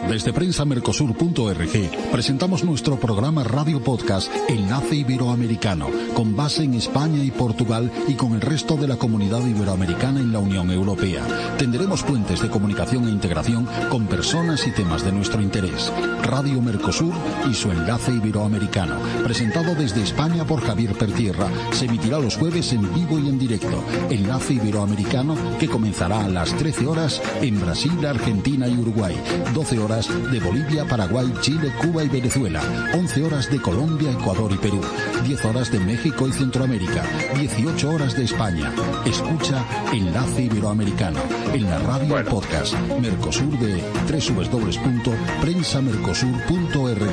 Desde prensamercosur.org presentamos nuestro programa radio podcast Enlace Iberoamericano, con base en España y Portugal y con el resto de la comunidad iberoamericana en la Unión Europea. Tendremos puentes de comunicación e integración con personas y temas de nuestro interés. Radio Mercosur y su Enlace Iberoamericano, presentado desde España por Javier Pertierra, se emitirá los jueves en vivo y en directo. Enlace Iberoamericano, que comenzará a las 13 horas en Brasil, Argentina y Uruguay, 12 horas de Bolivia, Paraguay, Chile, Cuba y Venezuela, 11 horas de Colombia, Ecuador y Perú, 10 horas de México y Centroamérica, 18 horas de España. Escucha Enlace Iberoamericano en la radio y podcast Mercosur de www.prensamercosur.org.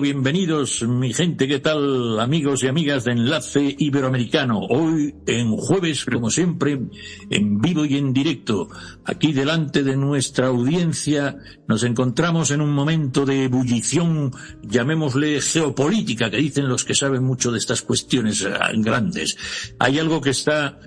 Bienvenidos, mi gente, ¿qué tal, amigos y amigas de Enlace Iberoamericano? Hoy, en jueves, como siempre, en vivo y en directo, aquí delante de nuestra audiencia, nos encontramos en un momento de ebullición, llamémosle geopolítica, que dicen los que saben mucho de estas cuestiones grandes. Hay algo que está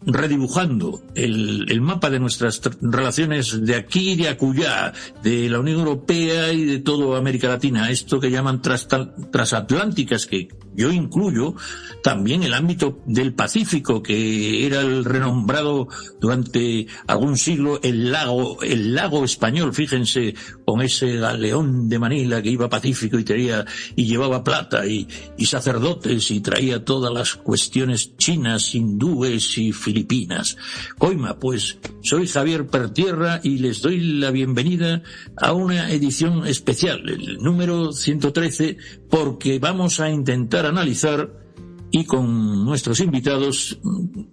redibujando el mapa de nuestras relaciones de aquí y de acullá, de la Unión Europea y de toda América Latina, esto que llaman transatlánticas, que yo incluyo también el ámbito del Pacífico, que era el renombrado durante algún siglo el lago español, fíjense, con ese galeón de Manila que iba Pacífico y llevaba plata y sacerdotes y traía todas las cuestiones chinas, hindúes y filipinas. Coima, pues soy Javier Pertierra y les doy la bienvenida a una edición especial, el número 113, porque vamos a intentar analizar, y con nuestros invitados,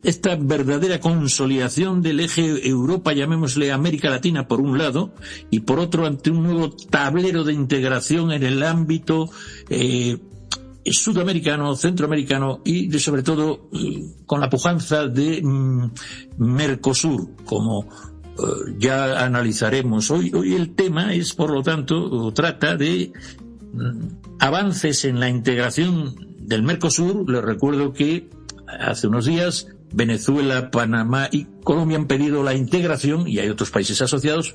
esta verdadera consolidación del eje Europa, llamémosle América Latina por un lado, y por otro ante un nuevo tablero de integración en el ámbito sudamericano, centroamericano y sobre todo con la pujanza de Mercosur, como ya analizaremos. Hoy el tema es, por lo tanto, trata de avances en la integración del Mercosur. Les recuerdo que hace unos días Venezuela, Panamá y Colombia han pedido la integración, y hay otros países asociados.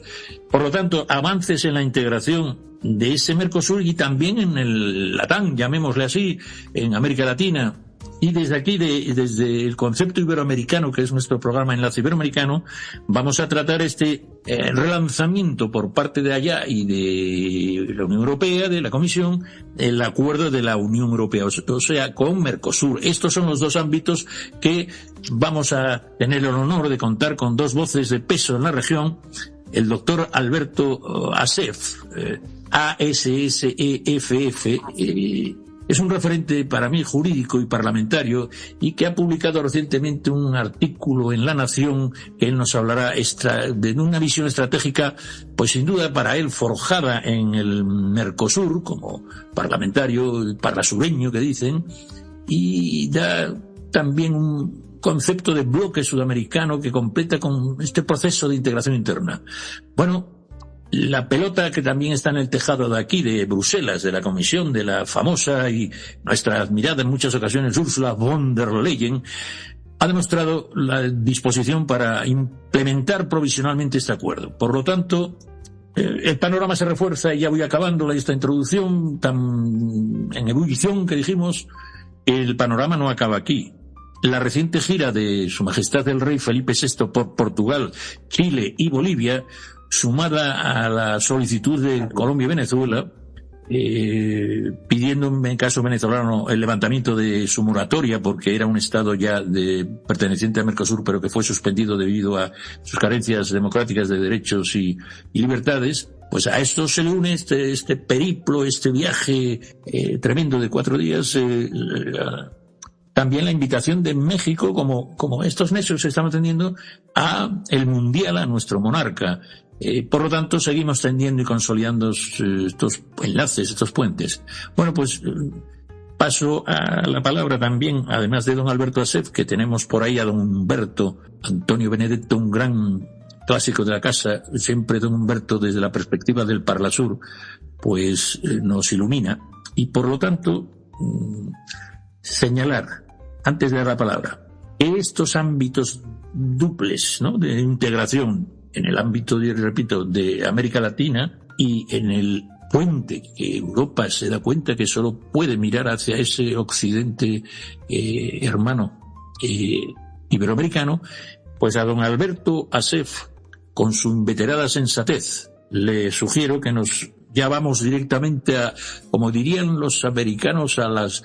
Por lo tanto, avances en la integración de ese Mercosur y también en el LATAM, llamémosle así, en América Latina. Y desde aquí, desde el concepto iberoamericano, que es nuestro programa Enlace Iberoamericano, vamos a tratar este relanzamiento por parte de allá y de la Unión Europea, de la Comisión, el acuerdo de la Unión Europea, o sea, con Mercosur. Estos son los dos ámbitos que vamos a tener el honor de contar con dos voces de peso en la región. El doctor Alberto Assef, ASSEFF, es un referente para mí jurídico y parlamentario, y que ha publicado recientemente un artículo en La Nación que él nos hablará de una visión estratégica, pues sin duda para él forjada en el Mercosur como parlamentario parlasureño que dicen, y da también un concepto de bloque sudamericano que completa con este proceso de integración interna. Bueno, la pelota que también está en el tejado de aquí, de Bruselas, de la Comisión, de la famosa y nuestra admirada en muchas ocasiones Ursula von der Leyen, ha demostrado la disposición para implementar provisionalmente este acuerdo. Por lo tanto, el panorama se refuerza, y ya voy acabando esta introducción tan en ebullición que dijimos. El panorama no acaba aquí. La reciente gira de Su Majestad el Rey Felipe VI por Portugal, Chile y Bolivia, sumada a la solicitud de Colombia y Venezuela, pidiendo en caso venezolano el levantamiento de su moratoria, porque era un estado ya perteneciente a Mercosur, pero que fue suspendido debido a sus carencias democráticas de derechos y libertades. Pues a esto se le une este periplo, este viaje tremendo de 4 días, también la invitación de México, como estos meses estamos teniendo, a el Mundial, a nuestro monarca. Por lo tanto, seguimos tendiendo y consolidando estos enlaces, estos puentes. Bueno, pues paso a la palabra también, además de don Alberto Assef, que tenemos por ahí a don Humberto Antonio Benedetto, un gran clásico de la casa. Siempre don Humberto, desde la perspectiva del Parlasur, pues nos ilumina. Y por lo tanto, señalar, antes de dar la palabra, estos ámbitos duples, ¿no?, de integración, en el ámbito, repito, de América Latina y en el puente que Europa se da cuenta que solo puede mirar hacia ese occidente hermano iberoamericano, pues a don Alberto Asef, con su inveterada sensatez, le sugiero que ya vamos directamente a, como dirían los americanos, a las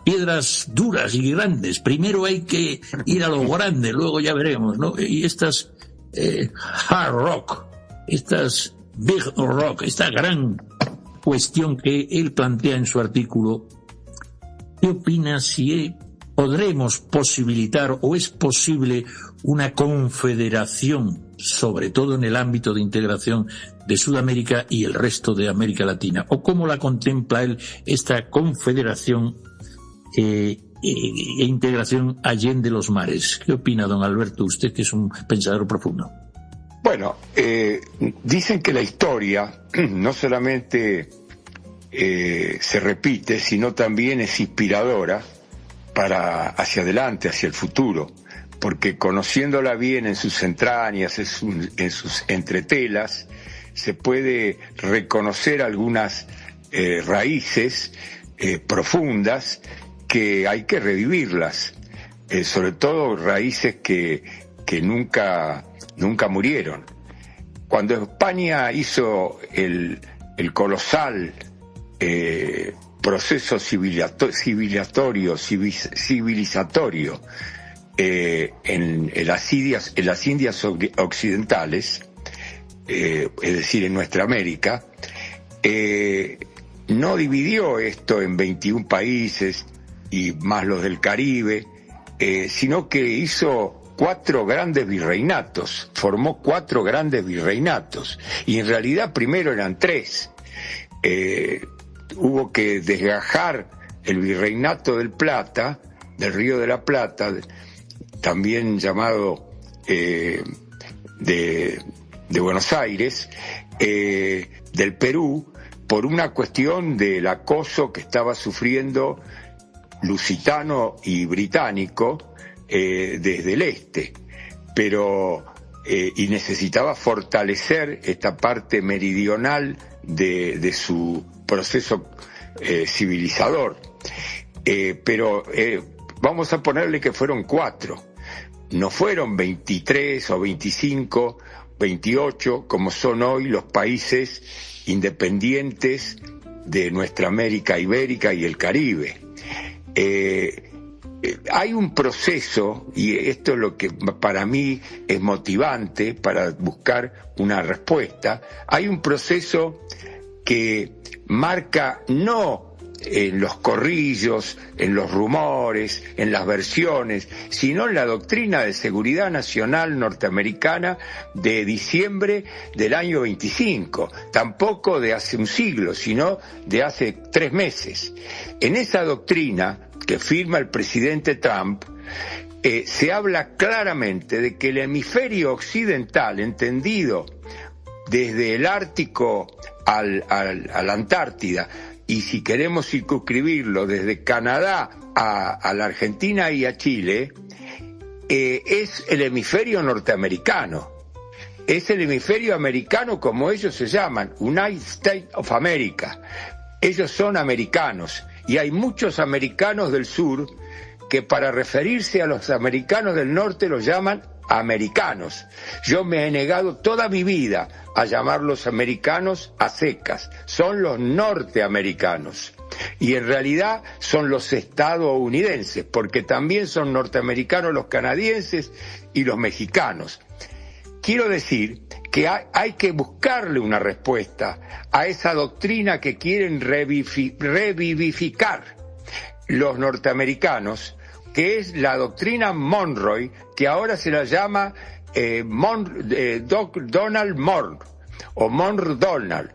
piedras duras y grandes. Primero hay que ir a lo grande, luego ya veremos, ¿no? Y estas hard rock, estas big rock, esta gran cuestión que él plantea en su artículo, ¿qué opina si podremos posibilitar o es posible una confederación, sobre todo en el ámbito de integración de Sudamérica y el resto de América Latina? ¿O cómo la contempla él esta confederación e integración allende los mares? ¿Qué opina, don Alberto, usted que es un pensador profundo? Bueno, dicen que la historia no solamente se repite, sino también es inspiradora para hacia adelante, hacia el futuro, porque conociéndola bien en sus entrañas, en sus entretelas, se puede reconocer algunas raíces profundas que hay que revivirlas, sobre todo raíces que nunca murieron. Cuando España hizo el colosal proceso civilizatorio en las Indias occidentales, es decir, en nuestra América, no dividió esto en 21 países y más los del Caribe, sino que hizo 4 grandes virreinatos, formó 4 grandes virreinatos, y en realidad primero eran 3. Hubo que desgajar el virreinato del Plata, del Río de la Plata, también llamado de Buenos Aires, del Perú, por una cuestión del acoso que estaba sufriendo lusitano y británico desde el este, pero y necesitaba fortalecer esta parte meridional de su proceso civilizador, pero vamos a ponerle que fueron 4, no fueron 23 o 25, 28 como son hoy los países independientes de nuestra América Ibérica y el Caribe. Hay un proceso, y esto es lo que para mí es motivante para buscar una respuesta, hay un proceso que marca no en los corrillos, en los rumores, en las versiones, sino en la doctrina de seguridad nacional norteamericana de diciembre del año 25, tampoco de hace un siglo, sino de hace 3 meses. En esa doctrina que firma el presidente Trump, se habla claramente de que el hemisferio occidental, entendido desde el Ártico a la Antártida, y si queremos circunscribirlo desde Canadá a la Argentina y a Chile, es el hemisferio norteamericano. Es el hemisferio americano, como ellos se llaman, United States of America. Ellos son americanos, y hay muchos americanos del sur que para referirse a los americanos del norte los llaman americanos. Yo me he negado toda mi vida a llamarlos americanos a secas, son los norteamericanos, y en realidad son los estadounidenses, porque también son norteamericanos los canadienses y los mexicanos. Quiero decir que hay que buscarle una respuesta a esa doctrina que quieren revivificar los norteamericanos, que es la doctrina Monroe, que ahora se la llama Donald Monroe o Monroe Donald,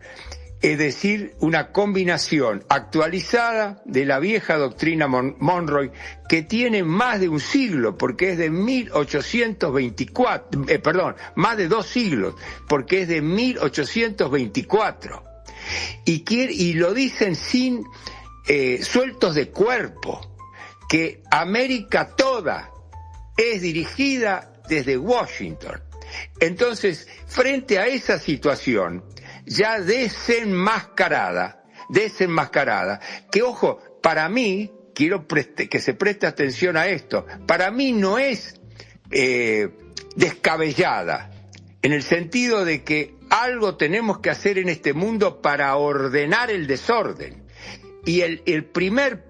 es decir, una combinación actualizada de la vieja doctrina Monroe, que tiene más de un siglo, porque es de 1824, más de 2 siglos, porque es de 1824, y lo dicen sin sueltos de cuerpo, que América toda es dirigida desde Washington. Entonces, frente a esa situación, ya desenmascarada, que ojo, para mí, quiero que se preste atención a esto, para mí no es descabellada, en el sentido de que algo tenemos que hacer en este mundo para ordenar el desorden. Y el primer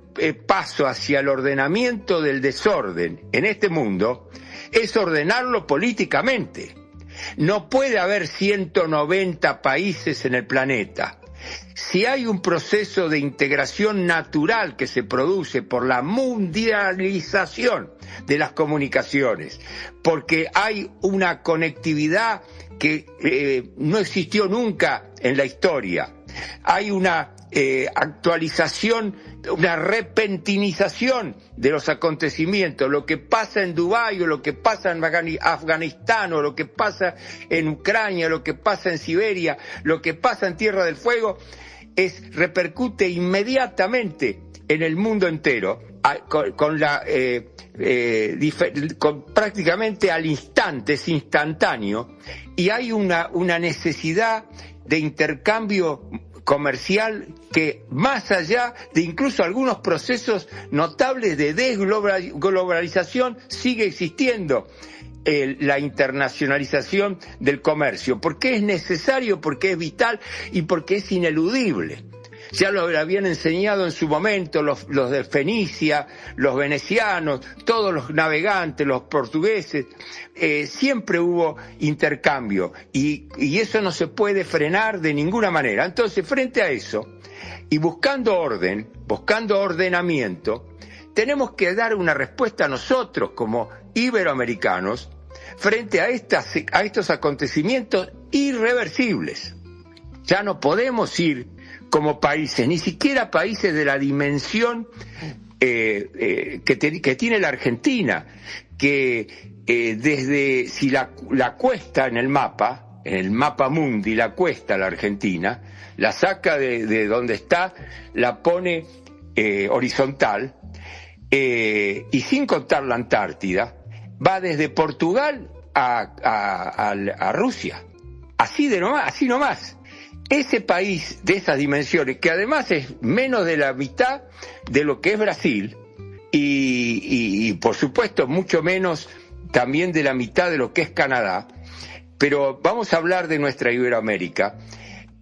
paso hacia el ordenamiento del desorden en este mundo es ordenarlo políticamente. No puede haber 190 países en el planeta. Si hay un proceso de integración natural que se produce por la mundialización de las comunicaciones, porque hay una conectividad que no existió nunca en la historia, hay una actualización, una repentinización de los acontecimientos, lo que pasa en Dubái o lo que pasa en Afganistán o lo que pasa en Ucrania, lo que pasa en Siberia, lo que pasa en Tierra del Fuego, repercute inmediatamente en el mundo entero, con prácticamente al instante, es instantáneo, y hay una necesidad de intercambio comercial que, más allá de incluso algunos procesos notables de desglobalización, sigue existiendo la internacionalización del comercio, porque es necesario, porque es vital y porque es ineludible. Ya lo habían enseñado en su momento los de Fenicia, los venecianos, todos los navegantes, los portugueses. Siempre hubo intercambio y eso no se puede frenar de ninguna manera. Entonces, frente a eso, y buscando orden, buscando ordenamiento, tenemos que dar una respuesta a nosotros como iberoamericanos frente a estos acontecimientos irreversibles. Ya no podemos ir como países, ni siquiera países de la dimensión que tiene la Argentina, que desde, si la cuesta en el mapa mundi, la cuesta, la Argentina, la saca de donde está, la pone horizontal, y sin contar la Antártida, va desde Portugal a Rusia, así nomás. Ese país de esas dimensiones, que además es menos de la mitad de lo que es Brasil, y por supuesto mucho menos también de la mitad de lo que es Canadá, pero vamos a hablar de nuestra Iberoamérica.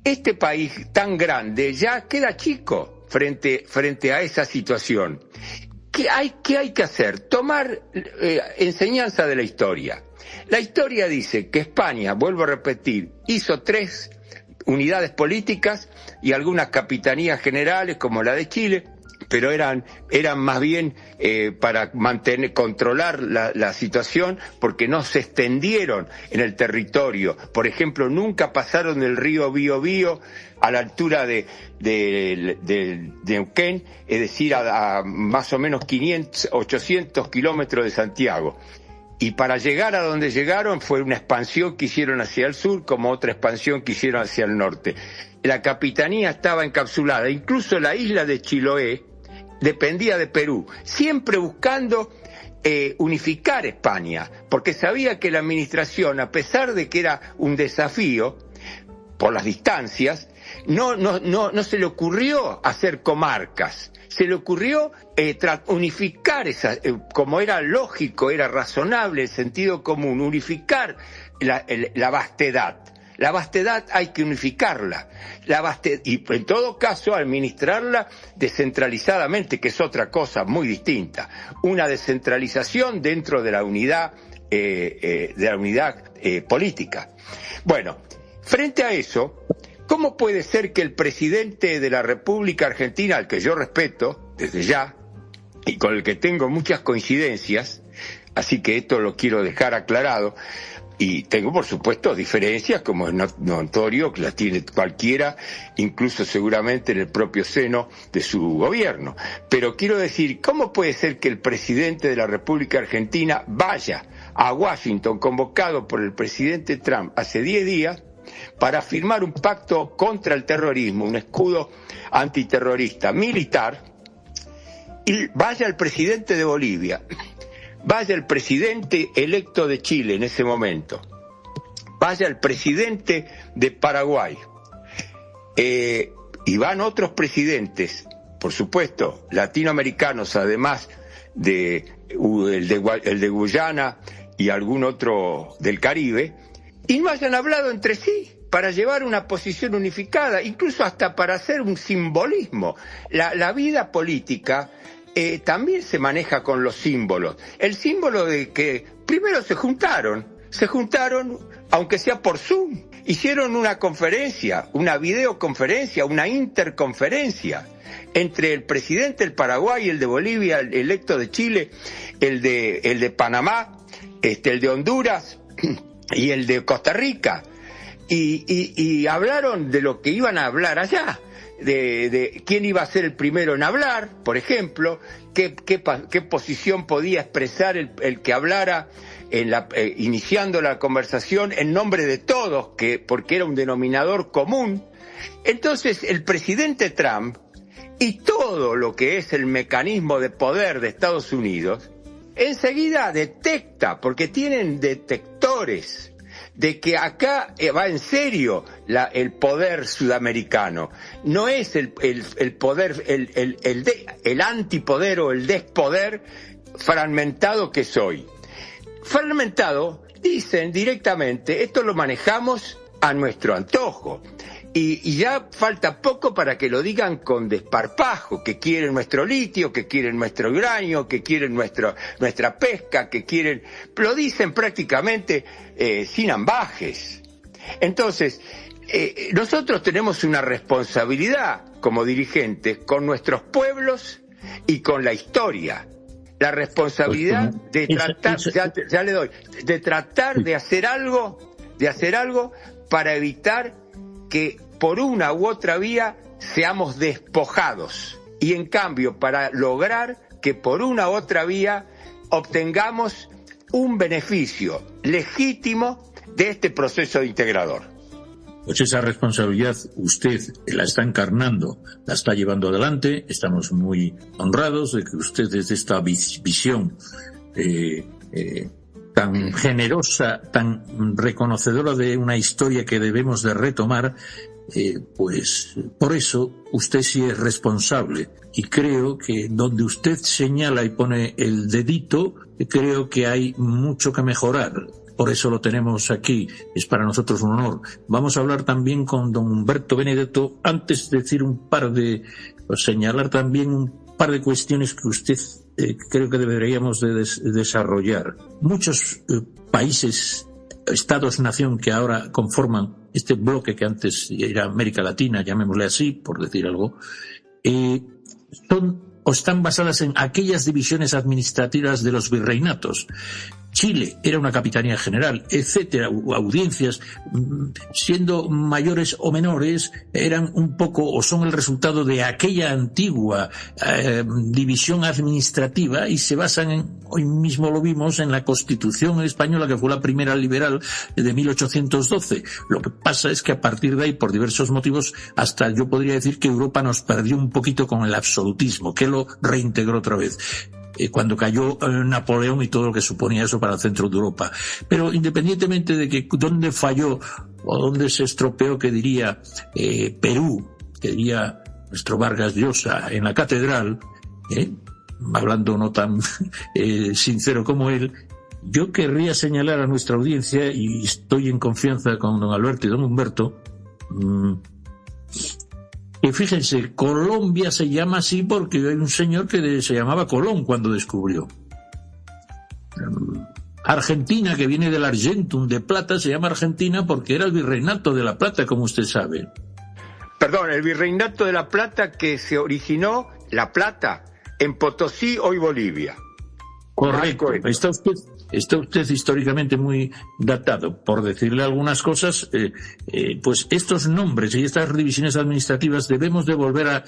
Este país tan grande ya queda chico frente a esa situación. ¿Qué hay que hacer? Tomar enseñanza de la historia. La historia dice que España, vuelvo a repetir, hizo 3 unidades políticas y algunas capitanías generales como la de Chile, pero eran más bien para controlar la situación, porque no se extendieron en el territorio. Por ejemplo, nunca pasaron del río Biobío a la altura de Neuquén, es decir, a más o menos 800 kilómetros de Santiago. Y para llegar a donde llegaron fue una expansión que hicieron hacia el sur, como otra expansión que hicieron hacia el norte. La capitanía estaba encapsulada, incluso la isla de Chiloé dependía de Perú, siempre buscando unificar España, porque sabía que la administración, a pesar de que era un desafío por las distancias, no se le ocurrió hacer comarcas. Se le ocurrió unificar esas, como era lógico, era razonable, el sentido común, unificar la vastedad. La vastedad hay que unificarla. Y en todo caso administrarla descentralizadamente, que es otra cosa muy distinta. Una descentralización dentro de la unidad, política. Bueno, frente a eso, ¿cómo puede ser que el presidente de la República Argentina, al que yo respeto desde ya, y con el que tengo muchas coincidencias, así que esto lo quiero dejar aclarado, y tengo por supuesto diferencias, como es notorio, que las tiene cualquiera, incluso seguramente en el propio seno de su gobierno, pero quiero decir, ¿cómo puede ser que el presidente de la República Argentina vaya a Washington, convocado por el presidente Trump hace 10 días, para firmar un pacto contra el terrorismo, un escudo antiterrorista militar, y vaya el presidente de Bolivia, vaya el presidente electo de Chile en ese momento, vaya el presidente de Paraguay. Y van otros presidentes, por supuesto, latinoamericanos, además de el de Guyana y algún otro del Caribe, y no hayan hablado entre sí para llevar una posición unificada, incluso hasta para hacer un simbolismo. La vida política también se maneja con los símbolos. El símbolo de que primero se juntaron, aunque sea por Zoom, hicieron una conferencia, una videoconferencia, una interconferencia entre el presidente del Paraguay, el de Bolivia, el electo de Chile, el de Panamá, el de Honduras y el de Costa Rica, y hablaron de lo que iban a hablar allá, de quién iba a ser el primero en hablar, por ejemplo, qué posición podía expresar el que hablara iniciando la conversación en nombre de todos, porque era un denominador común. Entonces el presidente Trump y todo lo que es el mecanismo de poder de Estados Unidos enseguida detecta, porque tienen detectores, de que acá va en serio el poder sudamericano. No es el poder, el antipoder o el despoder fragmentado que soy. Fragmentado, dicen directamente, esto lo manejamos a nuestro antojo. Y ya falta poco para que lo digan con desparpajo, que quieren nuestro litio, que quieren nuestro uranio, que quieren nuestra pesca, que quieren... Lo dicen prácticamente sin ambajes. Entonces, nosotros tenemos una responsabilidad como dirigentes con nuestros pueblos y con la historia. La responsabilidad de tratar, ya le doy, de tratar de hacer algo para evitar que por una u otra vía seamos despojados, y en cambio para lograr que por una u otra vía obtengamos un beneficio legítimo de este proceso integrador. Pues esa responsabilidad usted la está encarnando, la está llevando adelante. Estamos muy honrados de que usted, desde esta visión tan generosa, tan reconocedora de una historia que debemos de retomar, pues por eso usted sí es responsable. Y creo que donde usted señala y pone el dedito, creo que hay mucho que mejorar. Por eso lo tenemos aquí, es para nosotros un honor. Vamos a hablar también con don Humberto Benedetto, antes de decir señalar también un par de cuestiones que usted creo que deberíamos de desarrollar. Muchos países, estados-nación que ahora conforman este bloque que antes era América Latina, llamémosle así, por decir algo, están basadas en aquellas divisiones administrativas de los virreinatos. Chile era una capitanía general, etcétera, audiencias, siendo mayores o menores, eran un poco o son el resultado de aquella antigua división administrativa, y se basan hoy mismo lo vimos, en la Constitución española, que fue la primera liberal de 1812. Lo que pasa es que a partir de ahí, por diversos motivos, hasta yo podría decir que Europa nos perdió un poquito con el absolutismo, que lo reintegró otra vez cuando cayó Napoleón y todo lo que suponía eso para el centro de Europa. Pero independientemente de que dónde falló o dónde se estropeó, que diría Perú, que diría nuestro Vargas Llosa en la catedral, hablando no tan sincero como él, yo querría señalar a nuestra audiencia, y estoy en confianza con don Alberto y don Humberto, y fíjense, Colombia se llama así porque hay un señor que se llamaba Colón cuando descubrió. Argentina, que viene del Argentum de plata, se llama Argentina porque era el virreinato de la plata, como usted sabe. Perdón, el virreinato de la plata, que se originó, La Plata, en Potosí, hoy Bolivia. Correcto. Está usted históricamente muy datado. Por decirle algunas cosas, pues estos nombres y estas divisiones administrativas debemos de volver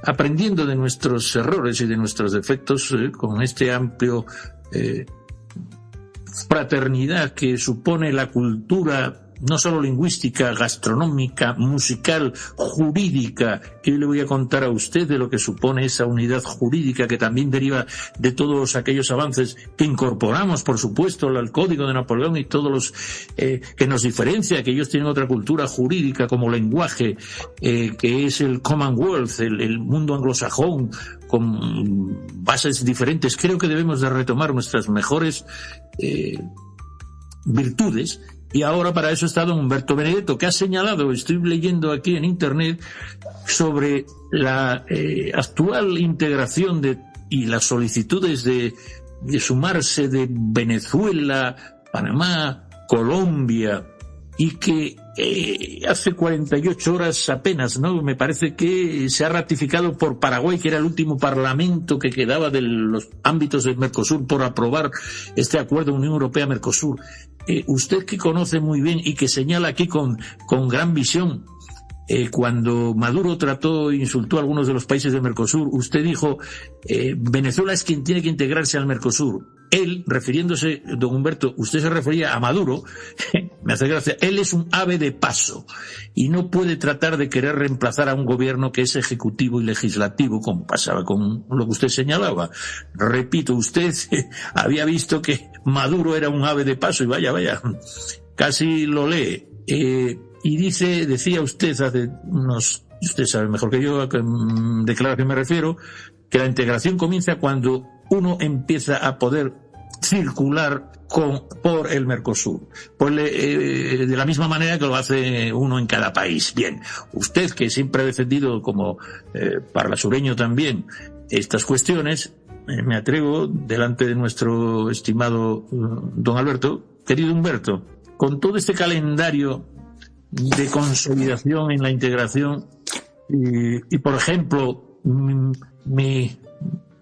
aprendiendo de nuestros errores y de nuestros defectos, con este amplio fraternidad que supone la cultura no solo lingüística, gastronómica, musical, jurídica. Y le voy a contar a usted de lo que supone esa unidad jurídica que también deriva de todos aquellos avances que incorporamos, por supuesto, al Código de Napoleón y todos los que nos diferencia, que ellos tienen otra cultura jurídica como lenguaje, que es el Commonwealth, el mundo anglosajón, con bases diferentes. Creo que debemos de retomar nuestras mejores virtudes. Y ahora para eso está don Humberto Benedetto, que ha señalado, estoy leyendo aquí en Internet, sobre la actual integración y las solicitudes de sumarse de Venezuela, Panamá, Colombia, y que hace 48 horas apenas, ¿no? Me parece que se ha ratificado por Paraguay, que era el último parlamento que quedaba de los ámbitos del Mercosur por aprobar este acuerdo Unión Europea-Mercosur. Usted que conoce muy bien y que señala aquí con gran visión, cuando Maduro trató e insultó a algunos de los países del Mercosur, usted dijo, Venezuela es quien tiene que integrarse al Mercosur. Él, refiriéndose, don Humberto, usted se refería a Maduro, me hace gracia, él es un ave de paso y no puede tratar de querer reemplazar a un gobierno que es ejecutivo y legislativo, como pasaba con lo que usted señalaba. Repito, usted había visto que Maduro era un ave de paso y vaya, casi lo lee. Y decía usted hace usted sabe mejor que yo de qué me refiero, que la integración comienza cuando uno empieza a poder circular por el Mercosur, de la misma manera que lo hace uno en cada país. Bien, usted que siempre ha defendido como parlasureño también estas cuestiones, me atrevo delante de nuestro estimado don Alberto, querido Humberto, con todo este calendario de consolidación en la integración y por ejemplo mi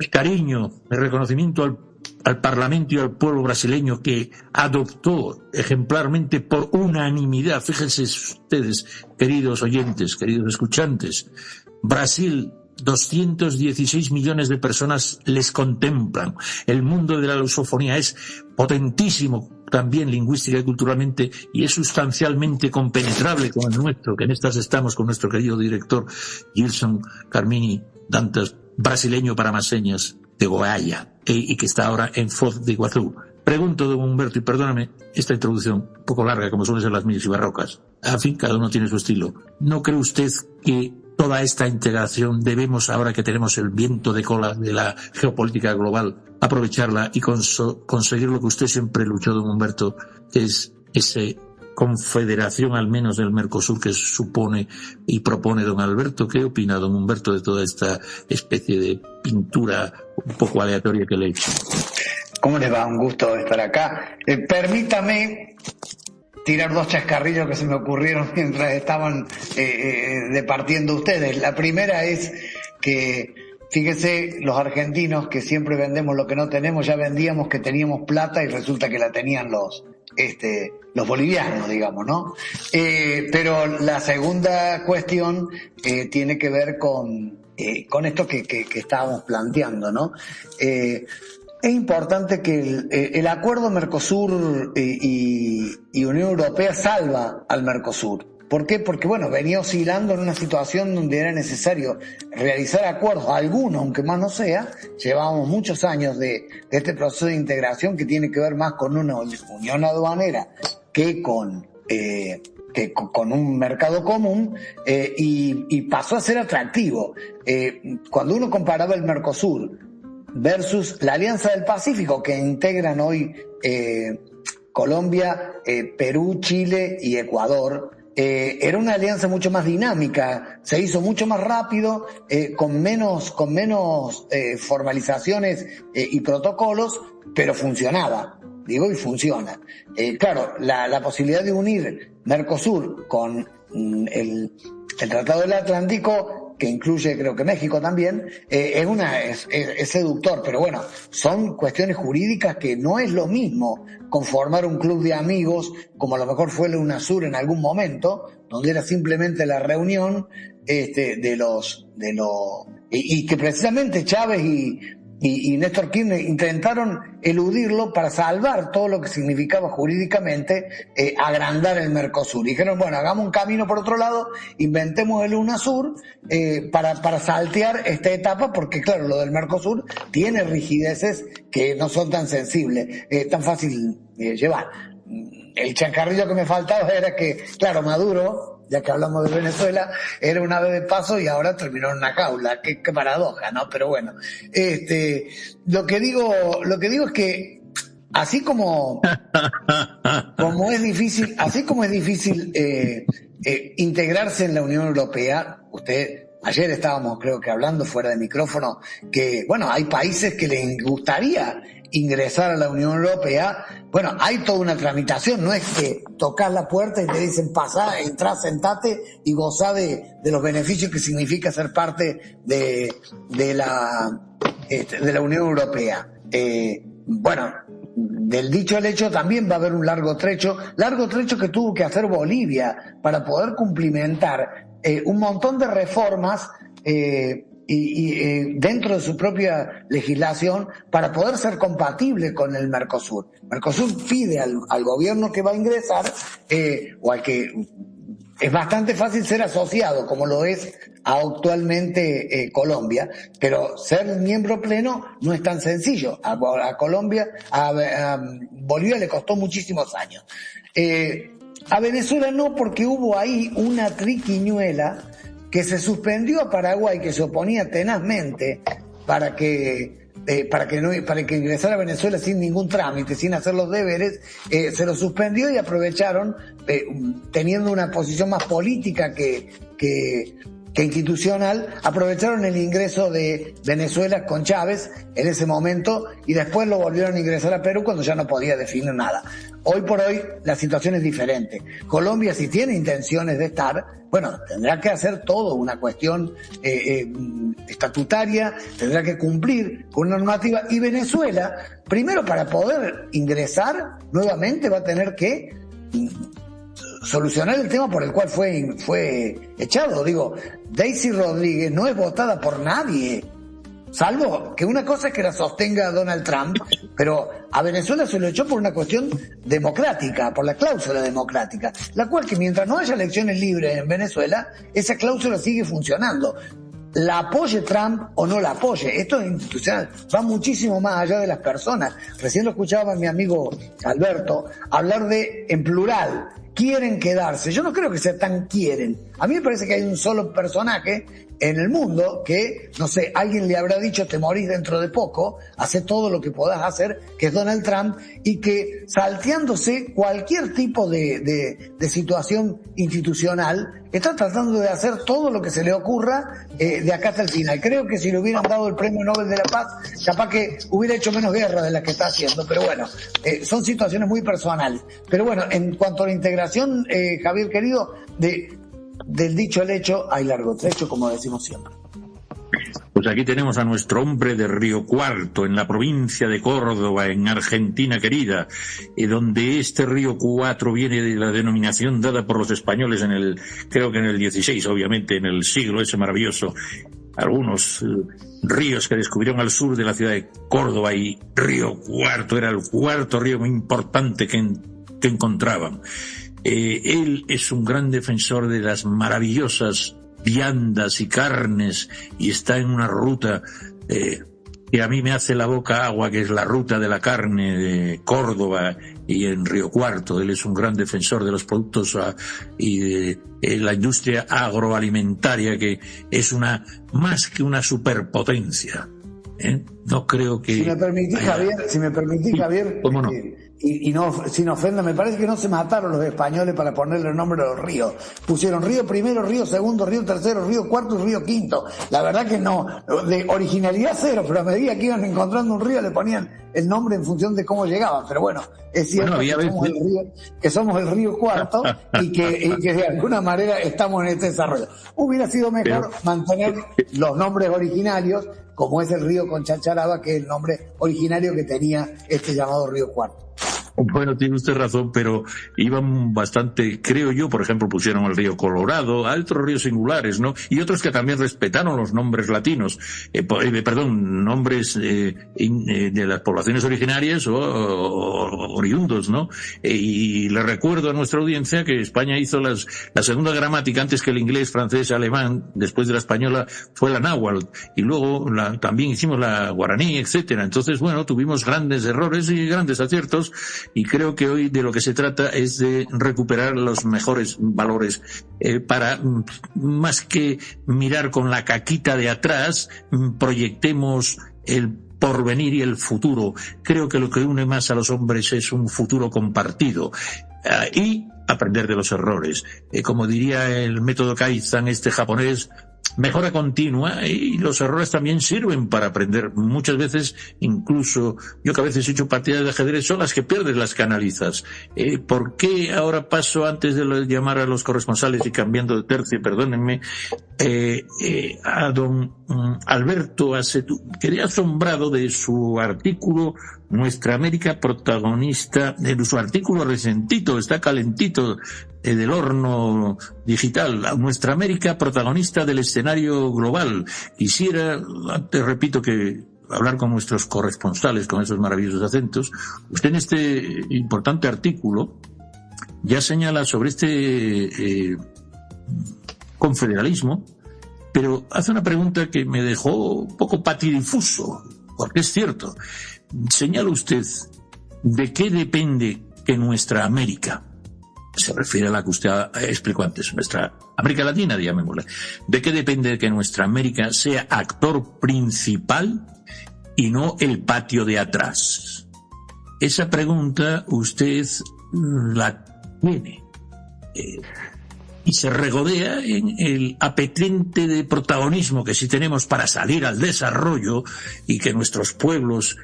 cariño, mi reconocimiento al Parlamento y al pueblo brasileño que adoptó ejemplarmente por unanimidad, fíjense ustedes, queridos oyentes, queridos escuchantes, Brasil, 216 millones de personas les contemplan. El mundo de la lusofonía es potentísimo también lingüística y culturalmente, y es sustancialmente compenetrable con el nuestro, que en estas estamos con nuestro querido director Gilson Carmini Dantas, brasileño para más señas de Goiás, y que está ahora en Foz de Iguazú. Pregunto, don Humberto, y perdóname esta introducción un poco larga, como suelen ser las mías y barrocas. En fin, cada uno tiene su estilo. ¿No cree usted que toda esta integración debemos, ahora que tenemos el viento de cola de la geopolítica global, aprovecharla y conseguir lo que usted siempre luchó, don Humberto, que es esa confederación al menos del Mercosur que supone y propone don Alberto? ¿Qué opina don Humberto de toda esta especie de pintura un poco aleatoria que le he hecho? ¿Cómo les va? Un gusto estar acá. Permítame tirar dos chascarrillos que se me ocurrieron mientras estaban departiendo ustedes. La primera es que, fíjese, los argentinos que siempre vendemos lo que no tenemos, ya vendíamos que teníamos plata y resulta que la tenían los bolivianos, digamos, ¿no? Pero la segunda cuestión tiene que ver con esto que estábamos planteando, ¿no? Es importante que el acuerdo Mercosur y Unión Europea salva al Mercosur. ¿Por qué? Porque, bueno, venía oscilando en una situación donde era necesario realizar acuerdos, algunos, aunque más no sea. Llevábamos muchos años de este proceso de integración que tiene que ver más con una unión aduanera que con un mercado común, y pasó a ser atractivo. Cuando uno comparaba el Mercosur versus la Alianza del Pacífico, que integran hoy Colombia, Perú, Chile y Ecuador, era una alianza mucho más dinámica, se hizo mucho más rápido, con menos formalizaciones y protocolos, pero funcionaba, y funciona. Claro, la posibilidad de unir Mercosur con el Tratado del Atlántico, que incluye creo que México también, es seductor, pero bueno, son cuestiones jurídicas que no es lo mismo conformar un club de amigos, como a lo mejor fue el UNASUR en algún momento, donde era simplemente la reunión y que precisamente Chávez y Néstor Kirchner intentaron eludirlo para salvar todo lo que significaba jurídicamente agrandar el Mercosur. Dijeron, bueno, hagamos un camino por otro lado, inventemos el UNASUR para saltear esta etapa, porque claro, lo del Mercosur tiene rigideces que no son tan sensibles, tan fácil llevar. El chancarrillo que me faltaba era que, claro, Maduro, ya que hablamos de Venezuela, era una ave de paso y ahora terminó en una jaula. Qué paradoja, ¿no? Pero bueno, lo que digo es que así como es difícil integrarse en la Unión Europea, ayer estábamos, creo que hablando fuera de micrófono, que bueno, hay países que les gustaría ingresar a la Unión Europea. Bueno, hay toda una tramitación, no es que tocas la puerta y te dicen pasá, entrá, sentate y gozá de los beneficios que significa ser parte de la Unión Europea. Bueno, del dicho al hecho también va a haber un largo trecho que tuvo que hacer Bolivia para poder cumplimentar un montón de reformas y dentro de su propia legislación para poder ser compatible con el Mercosur. Mercosur pide al gobierno que va a ingresar o al que es bastante fácil ser asociado, como lo es actualmente Colombia, pero ser miembro pleno no es tan sencillo. A Bolivia le costó muchísimos años. A Venezuela no, porque hubo ahí una triquiñuela que se suspendió a Paraguay, que se oponía tenazmente para que ingresara a Venezuela sin ningún trámite, sin hacer los deberes, se lo suspendió y aprovecharon, teniendo una posición más política que institucional, aprovecharon el ingreso de Venezuela con Chávez en ese momento y después lo volvieron a ingresar a Perú cuando ya no podía definir nada. Hoy por hoy la situación es diferente. Colombia, si tiene intenciones de estar, bueno, tendrá que hacer todo una cuestión estatutaria, tendrá que cumplir con una normativa, y Venezuela, primero, para poder ingresar nuevamente va a tener que solucionar el tema por el cual fue echado. Digo, Daisy Rodríguez no es votada por nadie, salvo que una cosa es que la sostenga Donald Trump, pero a Venezuela se lo echó por una cuestión democrática, por la cláusula democrática, la cual, que mientras no haya elecciones libres en Venezuela, esa cláusula sigue funcionando. La apoye Trump o no la apoye, esto es institucional, va muchísimo más allá de las personas. Recién lo escuchaba mi amigo Alberto hablar en plural, quieren quedarse. Yo no creo que sea tan quieren. A mí me parece que hay un solo personaje en el mundo que, no sé, alguien le habrá dicho te morís dentro de poco, hace todo lo que podás hacer, que es Donald Trump, y que salteándose cualquier tipo de situación institucional, está tratando de hacer todo lo que se le ocurra de acá hasta el final. Creo que si le hubieran dado el Premio Nobel de la Paz, capaz que hubiera hecho menos guerra de la que está haciendo, pero bueno, son situaciones muy personales. Pero bueno, en cuanto a la integración, Javier querido, del dicho al hecho hay largo trecho, como decimos siempre. Pues aquí tenemos a nuestro hombre de Río Cuarto, en la provincia de Córdoba, en Argentina querida, donde este Río Cuatro viene de la denominación dada por los españoles creo que en el 16, obviamente, en el siglo ese maravilloso. Algunos ríos que descubrieron al sur de la ciudad de Córdoba, y Río Cuarto era el cuarto río muy importante que encontraban. Él es un gran defensor de las maravillosas viandas y carnes, y está en una ruta que a mí me hace la boca agua, que es la ruta de la carne de Córdoba y en Río Cuarto. Él es un gran defensor de los productos y de la industria agroalimentaria, que es más que una superpotencia. No creo que... Si me permitís, Javier, ¿cómo no? Y no, sin ofenda, me parece que no se mataron los españoles para ponerle el nombre a los ríos. Pusieron río primero, río segundo, río tercero, río cuarto y río quinto. La verdad que no, de originalidad cero, pero a medida que iban encontrando un río le ponían el nombre en función de cómo llegaban. Pero bueno, es cierto que somos el río cuarto y que de alguna manera estamos en este desarrollo. Hubiera sido mejor mantener los nombres originarios, como es el río Conchalcharaba, que es el nombre originario que tenía este llamado Río Cuarto. Bueno, tiene usted razón, pero iban bastante, creo yo, por ejemplo, pusieron el río Colorado, a otros ríos singulares, ¿no? Y otros que también respetaron los nombres latinos, nombres de las poblaciones originarias o oriundos, ¿no? Y le recuerdo a nuestra audiencia que España hizo la segunda gramática antes que el inglés, francés, alemán, después de la española fue la náhuatl, y luego también hicimos la guaraní, etcétera. Entonces, bueno, tuvimos grandes errores y grandes aciertos. Y creo que hoy de lo que se trata es de recuperar los mejores valores para, más que mirar con la caquita de atrás, proyectemos el porvenir y el futuro. Creo que lo que une más a los hombres es un futuro compartido y aprender de los errores. Como diría el método Kaizen japonés, mejora continua, y los errores también sirven para aprender. Muchas veces, incluso yo que a veces he hecho partidas de ajedrez, son las que pierdes, las canalizas. ¿Por qué ahora paso, antes de llamar a los corresponsales y cambiando de tercio, perdónenme, a don Alberto Azetu? Quedé asombrado de su artículo Nuestra América protagonista, de su artículo recentito, está calentito, del horno digital, Nuestra América protagonista del escenario global. Quisiera, te repito, que hablar con nuestros corresponsales con esos maravillosos acentos. Usted en este importante artículo ya señala sobre este confederalismo, pero hace una pregunta que me dejó un poco patidifuso, porque es cierto. Señala usted, ¿de qué depende que nuestra América, se refiere a la que usted explicó antes, nuestra América Latina, llamémosla, ¿de qué depende que nuestra América sea actor principal y no el patio de atrás? Esa pregunta usted la tiene y se regodea en el apetente de protagonismo que sí tenemos para salir al desarrollo y que nuestros pueblos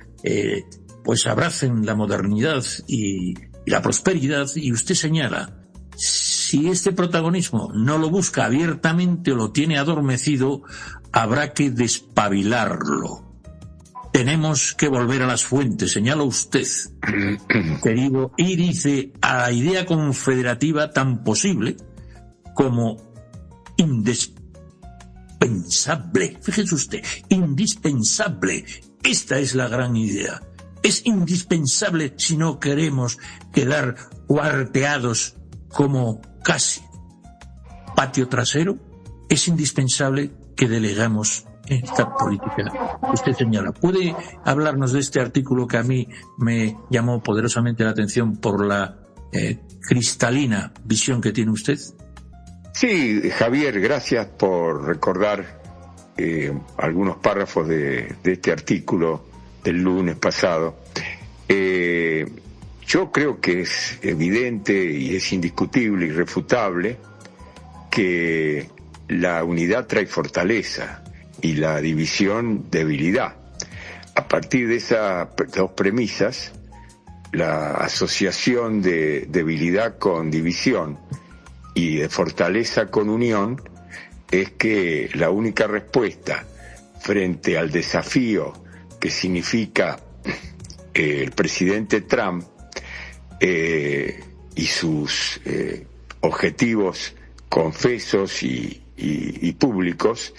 pues abracen la modernidad y la prosperidad. Y usted señala, si este protagonismo no lo busca abiertamente o lo tiene adormecido, habrá que despabilarlo. Tenemos que volver a las fuentes, señala usted, querido, y dice, a la idea confederativa tan posible como indispensable. Fíjese usted, indispensable. Esta es la gran idea. Es indispensable si no queremos quedar cuarteados como casi patio trasero. Es indispensable que delegamos esta política. Usted señala, ¿puede hablarnos de este artículo que a mí me llamó poderosamente la atención por la cristalina visión que tiene usted? Sí, Javier, gracias por recordar algunos párrafos de este artículo del lunes pasado. Yo creo que es evidente y es indiscutible, irrefutable, que la unidad trae fortaleza y la división debilidad. A partir de esas dos premisas, la asociación de debilidad con división y de fortaleza con unión es que la única respuesta frente al desafío que significa el presidente Trump y sus objetivos confesos y públicos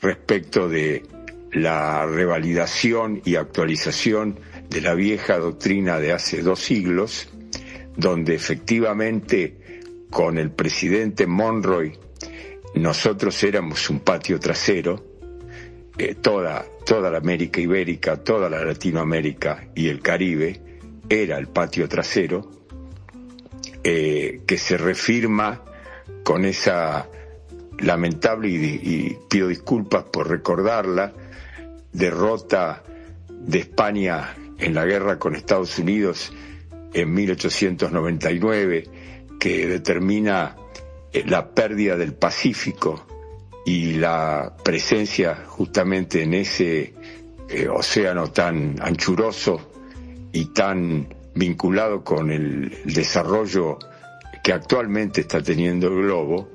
respecto de la revalidación y actualización de la vieja doctrina de hace 2 siglos, donde efectivamente con el presidente Monroe nosotros éramos un patio trasero, toda la América Ibérica, toda la Latinoamérica y el Caribe era el patio trasero, que se reafirma con esa lamentable, y pido disculpas por recordarla, derrota de España en la guerra con Estados Unidos en 1899, que determina la pérdida del Pacífico y la presencia justamente en ese océano tan anchuroso y tan vinculado con el desarrollo que actualmente está teniendo el globo,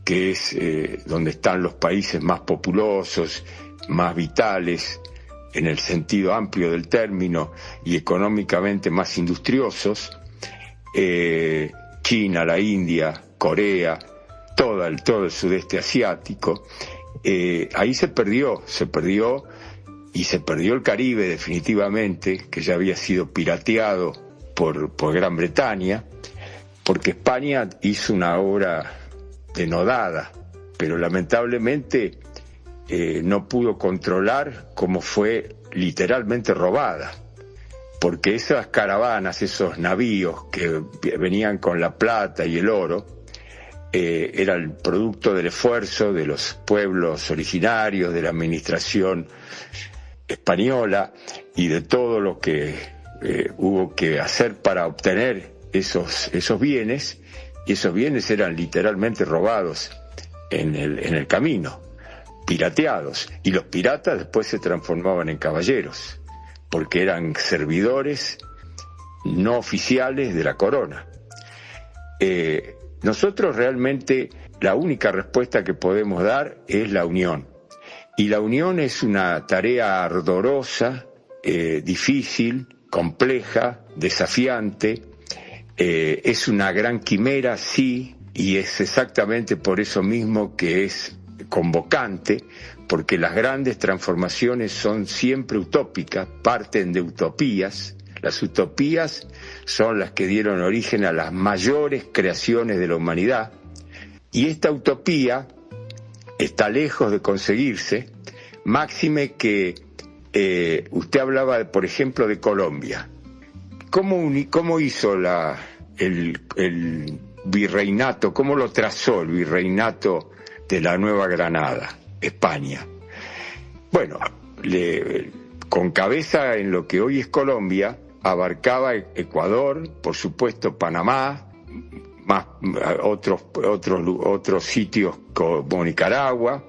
que es donde están los países más populosos, más vitales, en el sentido amplio del término, y económicamente más industriosos, China, la India, Corea, todo el sudeste asiático. Ahí se perdió el Caribe definitivamente, que ya había sido pirateado por Gran Bretaña, porque España hizo una obra denodada, pero lamentablemente no pudo controlar cómo fue literalmente robada, porque esas caravanas, esos navíos que venían con la plata y el oro, era el producto del esfuerzo de los pueblos originarios, de la administración española y de todo lo que hubo que hacer para obtener esos bienes, y esos bienes eran literalmente robados en el camino, pirateados, y los piratas después se transformaban en caballeros, porque eran servidores no oficiales de la corona. Nosotros realmente la única respuesta que podemos dar es la unión, y la unión es una tarea ardorosa, difícil, compleja, desafiante, es una gran quimera, sí, y es exactamente por eso mismo que es convocante, porque las grandes transformaciones son siempre utópicas, parten de utopías. Las utopías son las que dieron origen a las mayores creaciones de la humanidad, y esta utopía está lejos de conseguirse, máxime que usted hablaba, por ejemplo, de Colombia. ¿Cómo hizo el virreinato, cómo lo trazó el virreinato de la Nueva Granada, España? Bueno, con cabeza en lo que hoy es Colombia, abarcaba Ecuador, por supuesto Panamá, más otros sitios como Nicaragua,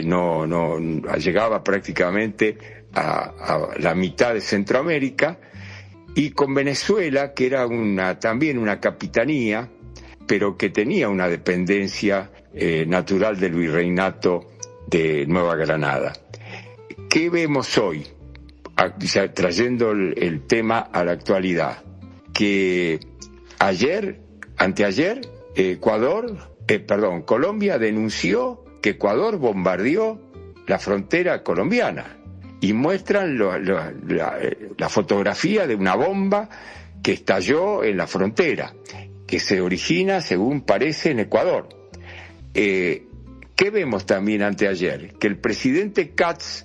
no llegaba prácticamente a la mitad de Centroamérica, y con Venezuela, que era también una capitanía, pero que tenía una dependencia natural del virreinato de Nueva Granada. ¿Qué vemos hoy? Trayendo el tema a la actualidad, que anteayer, Colombia denunció que Ecuador bombardeó la frontera colombiana, y muestran la fotografía de una bomba que estalló en la frontera, que se origina, según parece, en Ecuador. ¿Qué vemos también anteayer? Que el presidente Katz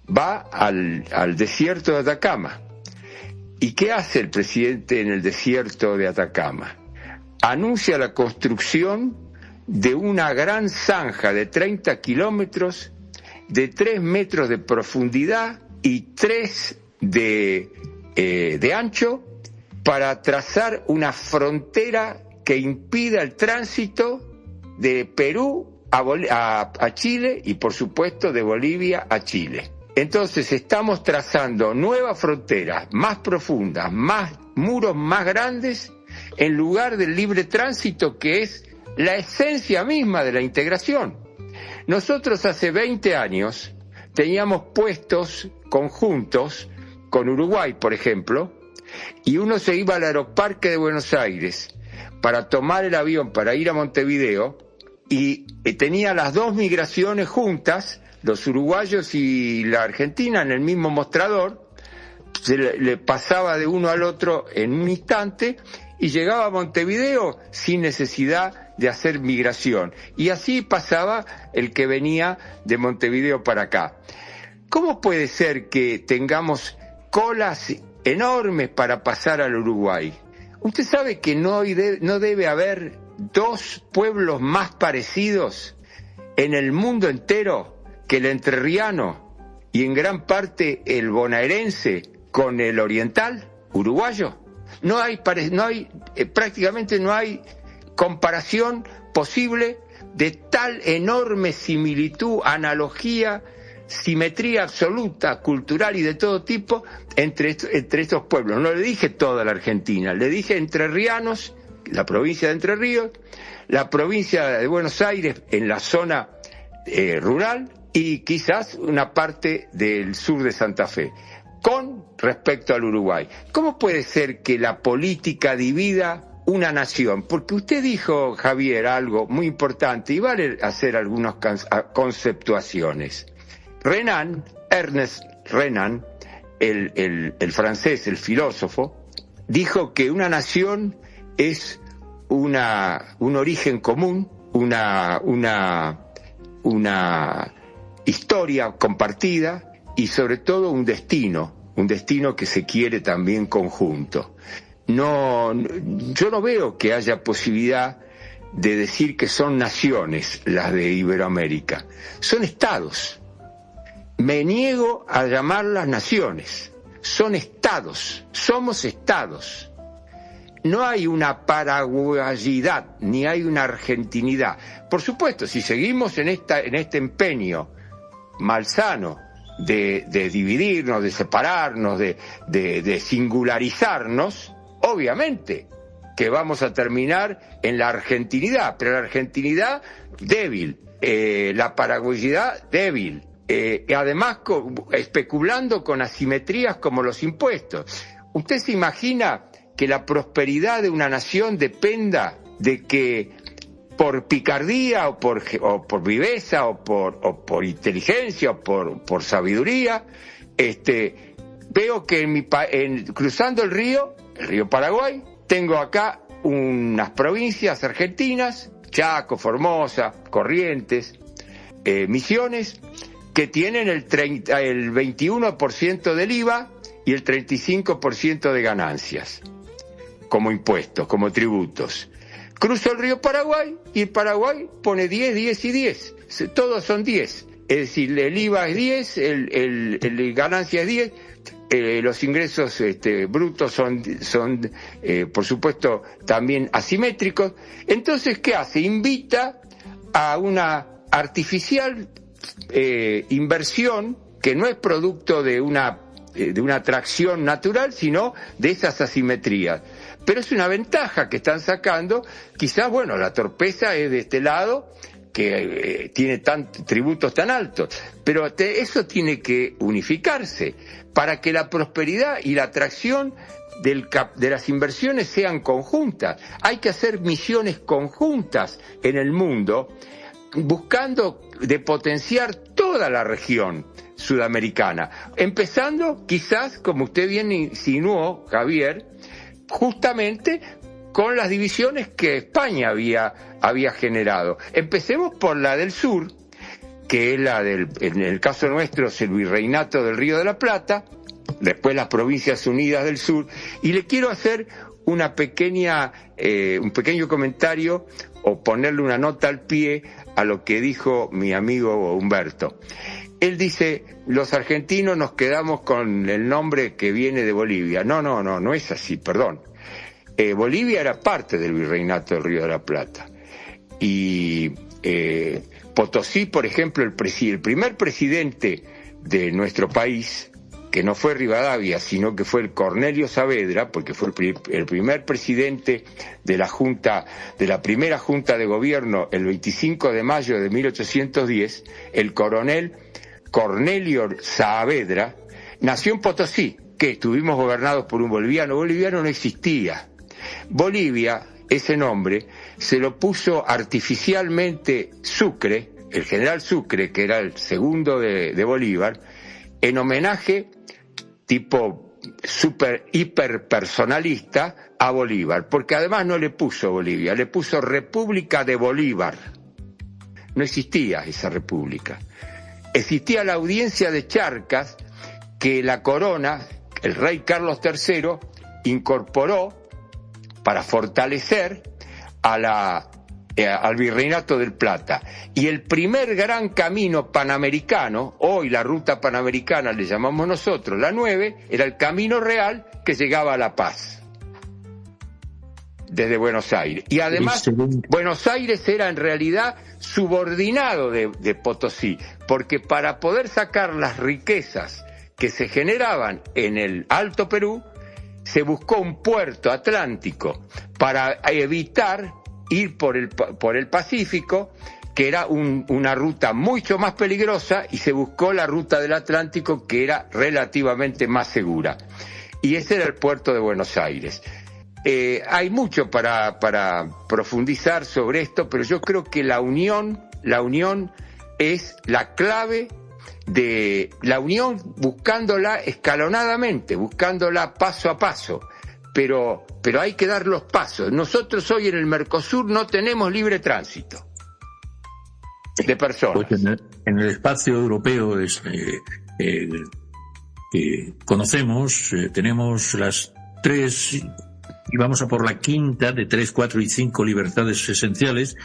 va al desierto de Atacama. ¿Y qué hace el presidente en el desierto de Atacama? Anuncia la construcción de una gran zanja de 30 kilómetros, de 3 metros de profundidad y 3 de ancho, para trazar una frontera que impida el tránsito de Perú a Chile y, por supuesto, de Bolivia a Chile. Entonces estamos trazando nuevas fronteras más profundas, muros más grandes, en lugar del libre tránsito, que es la esencia misma de la integración. Nosotros hace 20 años teníamos puestos conjuntos con Uruguay, por ejemplo, y uno se iba al Aeroparque de Buenos Aires para tomar el avión para ir a Montevideo, y tenía las dos migraciones juntas, los uruguayos y la Argentina, en el mismo mostrador. Se le pasaba de uno al otro en un instante y llegaba a Montevideo sin necesidad de hacer migración. Y así pasaba el que venía de Montevideo para acá. ¿Cómo puede ser que tengamos colas enormes para pasar al Uruguay? Usted sabe que no debe haber dos pueblos más parecidos en el mundo entero que el entrerriano y en gran parte el bonaerense con el oriental uruguayo. Prácticamente no hay comparación posible de tal enorme similitud, analogía, simetría absoluta, cultural y de todo tipo entre estos pueblos. No le dije toda la Argentina, le dije entrerrianos, la provincia de Entre Ríos, la provincia de Buenos Aires en la zona rural, y quizás una parte del sur de Santa Fe, con respecto al Uruguay. ¿Cómo puede ser que la política divida una nación? Porque usted dijo, Javier, algo muy importante y vale hacer algunas conceptuaciones. Ernest Renan, el francés, el filósofo, dijo que una nación es un origen común, una historia compartida y sobre todo un destino que se quiere también conjunto. Yo no veo que haya posibilidad de decir que son naciones las de Iberoamérica, son estados. Me niego a llamarlas naciones, son estados, somos estados. No hay una paraguayidad, ni hay una argentinidad. Por supuesto, si seguimos en este empeño malsano de dividirnos, de separarnos, de singularizarnos, obviamente que vamos a terminar en la argentinidad, pero la argentinidad débil, la paraguayidad débil, y además especulando con asimetrías como los impuestos. ¿Usted se imagina que la prosperidad de una nación dependa de que por picardía o por viveza o por inteligencia o por sabiduría, veo que cruzando el río Paraguay, tengo acá unas provincias argentinas, Chaco, Formosa, Corrientes, Misiones, que tienen el 21% del IVA y el 35% de ganancias como impuestos, como tributos. Cruzo el río Paraguay y el Paraguay pone 10, 10 y 10. Todos son 10. Es decir, el IVA es 10, el ganancia es 10, los ingresos brutos son por supuesto, también asimétricos. Entonces, ¿qué hace? Invita a una artificial inversión que no es producto de una atracción natural, sino de esas asimetrías. Pero es una ventaja que están sacando. Quizás, la torpeza es de este lado, que tiene tributos tan altos, pero eso tiene que unificarse para que la prosperidad y la atracción de las inversiones sean conjuntas. Hay que hacer misiones conjuntas en el mundo, buscando de potenciar toda la región sudamericana, empezando quizás, como usted bien insinuó, Javier, justamente con las divisiones que España había generado. Empecemos por la del sur, que es en el caso nuestro es el Virreinato del Río de la Plata, después las Provincias Unidas del Sur, y le quiero hacer un pequeño comentario o ponerle una nota al pie a lo que dijo mi amigo Humberto. Él dice, los argentinos nos quedamos con el nombre que viene de Bolivia. No es así, perdón. Bolivia era parte del Virreinato del Río de la Plata. Y Potosí, por ejemplo, el primer presidente de nuestro país, que no fue Rivadavia, sino que fue el Cornelio Saavedra, porque fue el primer presidente de la primera Junta de Gobierno el 25 de mayo de 1810, el coronel Cornelio Saavedra, nació en Potosí, que estuvimos gobernados por un boliviano. Boliviano no existía. Bolivia, ese nombre, se lo puso artificialmente Sucre, el general Sucre, que era el segundo de Bolívar, en homenaje tipo hiper personalista a Bolívar, porque además no le puso Bolivia, le puso República de Bolívar. No existía esa república. Existía la audiencia de Charcas, que la corona, el rey Carlos III, incorporó para fortalecer al Virreinato del Plata. Y el primer gran camino panamericano, hoy la ruta panamericana le llamamos nosotros, la 9, era el camino real que llegaba a La Paz, desde Buenos Aires. Y además, Buenos Aires era en realidad subordinado de Potosí, porque para poder sacar las riquezas que se generaban en el Alto Perú, se buscó un puerto atlántico para evitar ir por el Pacífico, que era una ruta mucho más peligrosa, y se buscó la ruta del Atlántico, que era relativamente más segura. Y ese era el puerto de Buenos Aires. hay mucho para profundizar sobre esto, pero yo creo que la unión es la clave de la unión, buscándola escalonadamente, buscándola paso a paso, pero hay que dar los pasos. Nosotros hoy en el Mercosur no tenemos libre tránsito de personas. Pues en el espacio europeo que conocemos, tenemos las 3, y vamos a por la quinta de 3, 4 y 5 libertades esenciales,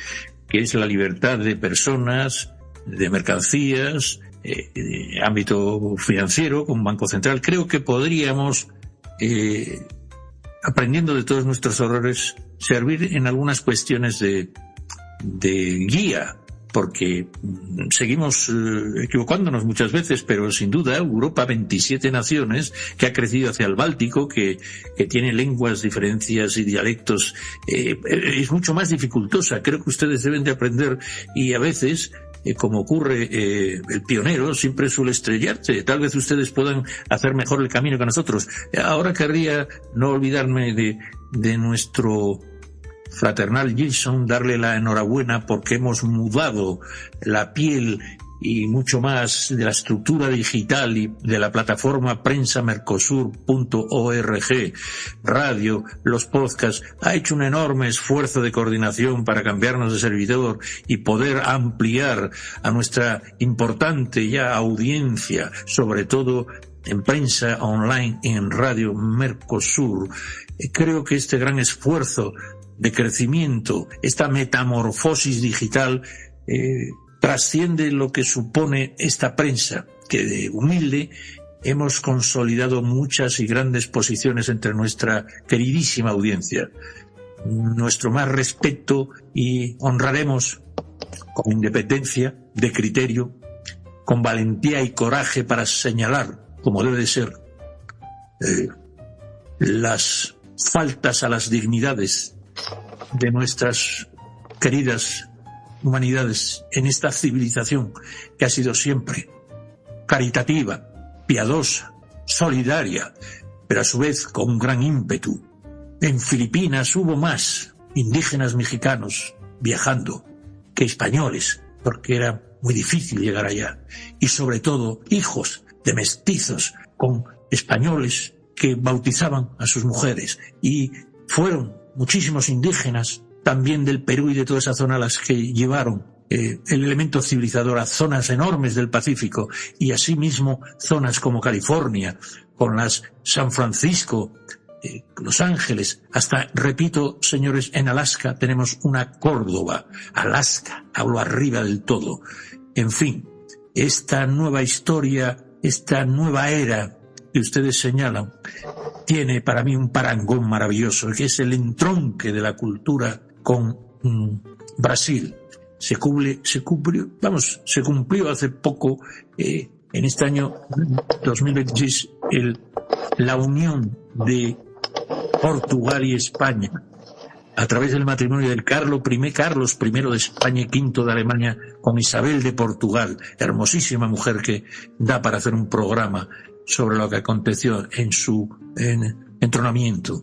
que es la libertad de personas, de mercancías, de ámbito financiero, con Banco Central. Creo que podríamos, aprendiendo de todos nuestros errores, servir en algunas cuestiones de guía, porque seguimos equivocándonos muchas veces, pero sin duda Europa, 27 naciones, que ha crecido hacia el Báltico, que tiene lenguas, diferencias y dialectos, es mucho más dificultosa. Creo que ustedes deben de aprender, y a veces, como ocurre, el pionero siempre suele estrellarse. Tal vez ustedes puedan hacer mejor el camino que nosotros. Ahora querría no olvidarme de nuestro fraternal Gilson, darle la enhorabuena porque hemos mudado la piel y mucho más de la estructura digital y de la plataforma prensamercosur.org, radio, los podcasts. Ha hecho un enorme esfuerzo de coordinación para cambiarnos de servidor y poder ampliar a nuestra importante ya audiencia, sobre todo en prensa online y en Radio Mercosur. Creo que este gran esfuerzo de crecimiento, esta metamorfosis digital, trasciende lo que supone esta prensa, que de humilde hemos consolidado muchas y grandes posiciones entre nuestra queridísima audiencia. Nuestro más respeto, y honraremos con independencia de criterio, con valentía y coraje para señalar, como debe de ser, las faltas a las dignidades de nuestras queridas humanidades en esta civilización que ha sido siempre caritativa, piadosa, solidaria, pero a su vez con un gran ímpetu. En Filipinas hubo más indígenas mexicanos viajando que españoles, porque era muy difícil llegar allá, y sobre todo hijos de mestizos con españoles que bautizaban a sus mujeres, y fueron muchísimos indígenas también del Perú y de toda esa zona las que llevaron el elemento civilizador a zonas enormes del Pacífico, y asimismo zonas como California, con las San Francisco, Los Ángeles, hasta, repito, señores, en Alaska tenemos una Córdoba. Alaska, hablo arriba del todo. En fin, esta nueva historia, esta nueva era que ustedes señalan, tiene para mí un parangón maravilloso, que es el entronque de la cultura con Brasil. Se cumplió hace poco, en este año 2026, la unión de Portugal y España, a través del matrimonio del Carlos I de España y V de Alemania con Isabel de Portugal, hermosísima mujer que da para hacer un programa sobre lo que aconteció en su entronamiento.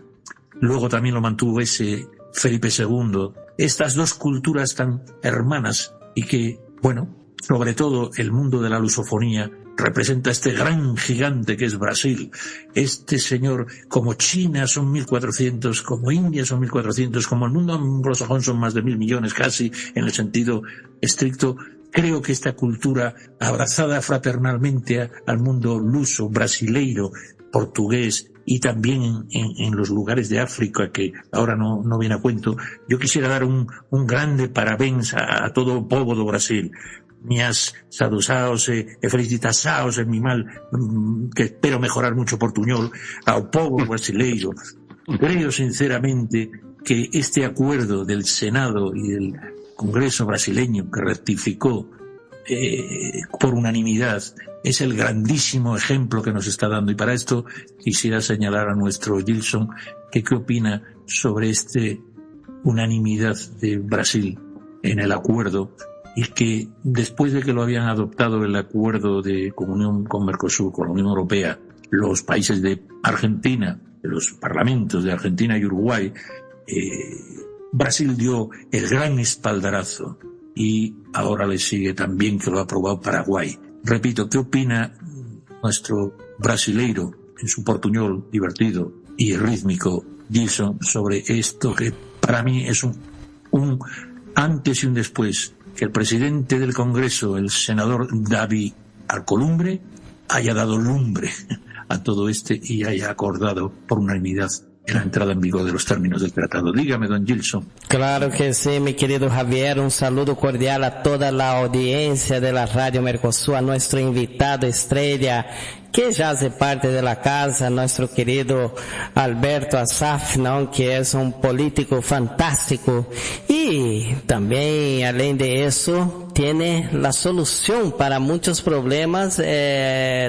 Luego también lo mantuvo ese Felipe II. Estas dos culturas tan hermanas, y que, bueno, sobre todo el mundo de la lusofonía representa este gran gigante que es Brasil. Este señor, como China son 1.400, como India son 1.400, como el mundo anglosajón son más de 1.000 millones casi, en el sentido estricto. Creo que esta cultura, abrazada fraternalmente al mundo luso, brasileiro, portugués, y también en los lugares de África, que ahora no viene a cuento, yo quisiera dar un grande parabéns a todo o povo do Brasil. Mias sadusaos e felicitasaos en mi mal, que espero mejorar mucho portuñol, ao povo brasileiro. Creo sinceramente que este acuerdo del Senado y del Congreso brasileño, que rectificó por unanimidad, es el grandísimo ejemplo que nos está dando. Y para esto quisiera señalar a nuestro Gilson que qué opina sobre esta unanimidad de Brasil en el acuerdo, y que después de que lo habían adoptado el acuerdo de comunión con Mercosur, con la Unión Europea, los países de Argentina, de los parlamentos de Argentina y Uruguay, Brasil dio el gran espaldarazo y ahora le sigue también que lo ha aprobado Paraguay. Repito, ¿qué opina nuestro brasileiro en su portuñol divertido y rítmico Gilson sobre esto que para mí es un antes y un después? Que el presidente del Congreso, el senador David Alcolumbre, haya dado lumbre a todo y haya acordado por unanimidad la entrada en vigor de los términos del tratado. Dígame, don Gilson. Claro que sí, mi querido Javier, un saludo cordial a toda la audiencia de la Radio Mercosur, a nuestro invitado estrella, que ya hace parte de la casa, nuestro querido Alberto Asaf, ¿no? Que es un político fantástico y también, além de eso, tiene la solución para muchos problemas.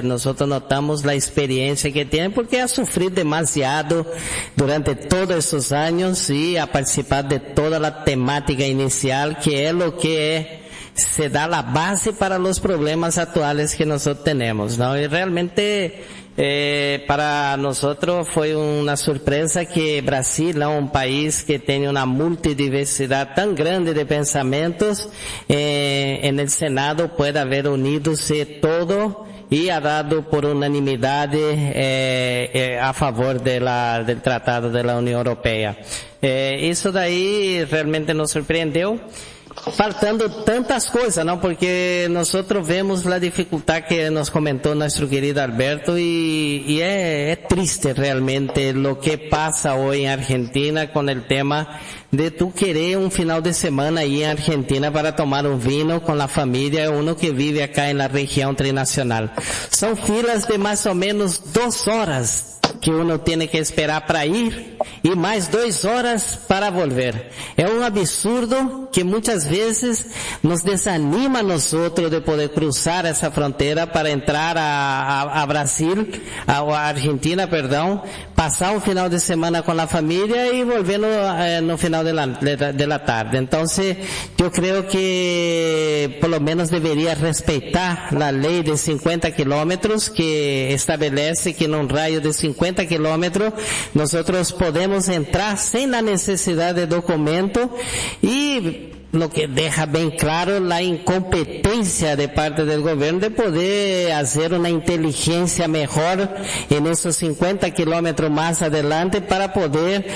Nosotros notamos la experiencia que tiene porque ha sufrido demasiado durante todos esos años y ha participado de toda la temática inicial, que es lo que se da la base para los problemas actuales que nosotros tenemos, ¿no? Y realmente para nosotros fue una sorpresa que Brasil, un país que tiene una multidiversidad tan grande de pensamientos, en el Senado pueda haber unido-se todo y ha dado por unanimidad a favor del Tratado de la Unión Europea. Isso daí realmente nos surpreendeu. Faltando tantas cosas, ¿no? Porque nosotros vemos la dificultad que nos comentó nuestro querido Alberto y es triste realmente lo que pasa hoy en Argentina con el tema de tú querer un final de semana ahí en Argentina para tomar un vino con la familia, uno que vive acá en la región trinacional. Son filas de más o menos 2 horas que uno tiene que esperar para ir y más 2 horas para volver. Es un absurdo que muchas veces nos desanima a nosotros de poder cruzar esa frontera para entrar a Brasil, a Argentina, perdón, pasar un final de semana con la familia y volver no final de la tarde. Entonces, yo creo que por lo menos debería respetar la ley de 50 kilómetros que estabelece que en un rayo de 50 kilómetros nosotros podemos entrar sin la necesidad de documento y lo que deja bien claro la incompetencia de parte del gobierno de poder hacer una inteligencia mejor en esos 50 kilómetros más adelante para poder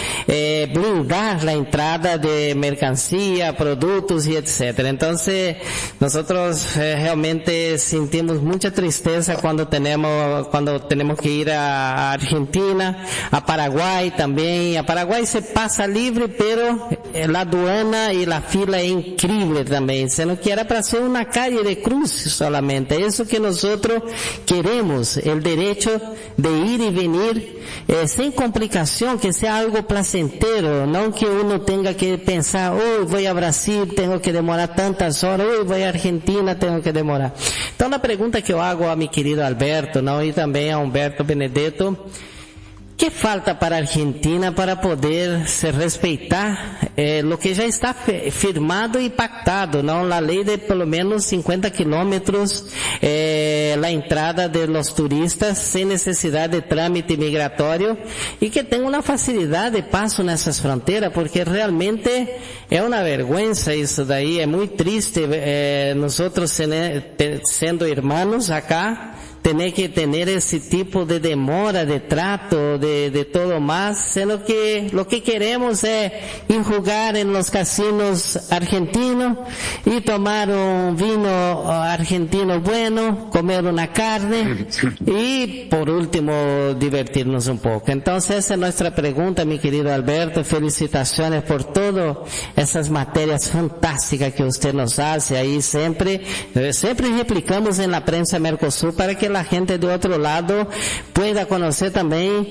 blindar la entrada de mercancía, productos y etcétera. Entonces, nosotros realmente sentimos mucha tristeza cuando tenemos que ir a Argentina, a Paraguay también. A Paraguay se pasa libre, pero la aduana y la fila increíble también, sino que era para ser una calle de cruce solamente. Eso que nosotros queremos, el derecho de ir y venir sin complicación, que sea algo placentero, no que uno tenga que pensar, hoy voy a Brasil, tengo que demorar tantas horas, hoy voy a Argentina, tengo que demorar. Então, la pregunta que eu hago a mi querido Alberto, ¿no? Y también a Humberto Benedetto, ¿qué falta para Argentina para poder se respeitar lo que ya está firmado y pactado, ¿no? La ley de por lo menos 50 kilómetros, la entrada de los turistas sin necesidad de trámite migratorio y que tenga una facilidad de paso en esas fronteras, porque realmente es una vergüenza eso de ahí, es muy triste nosotros siendo hermanos acá, tener que tener ese tipo de demora de trato, de todo más, sino que lo que queremos es ir jugar en los casinos argentinos y tomar un vino argentino bueno, comer una carne y por último divertirnos un poco. Entonces esa es nuestra pregunta, mi querido Alberto. Felicitaciones por todas esas materias fantásticas que usted nos hace ahí siempre replicamos en la prensa Mercosur para que la gente de otro lado pueda conocer también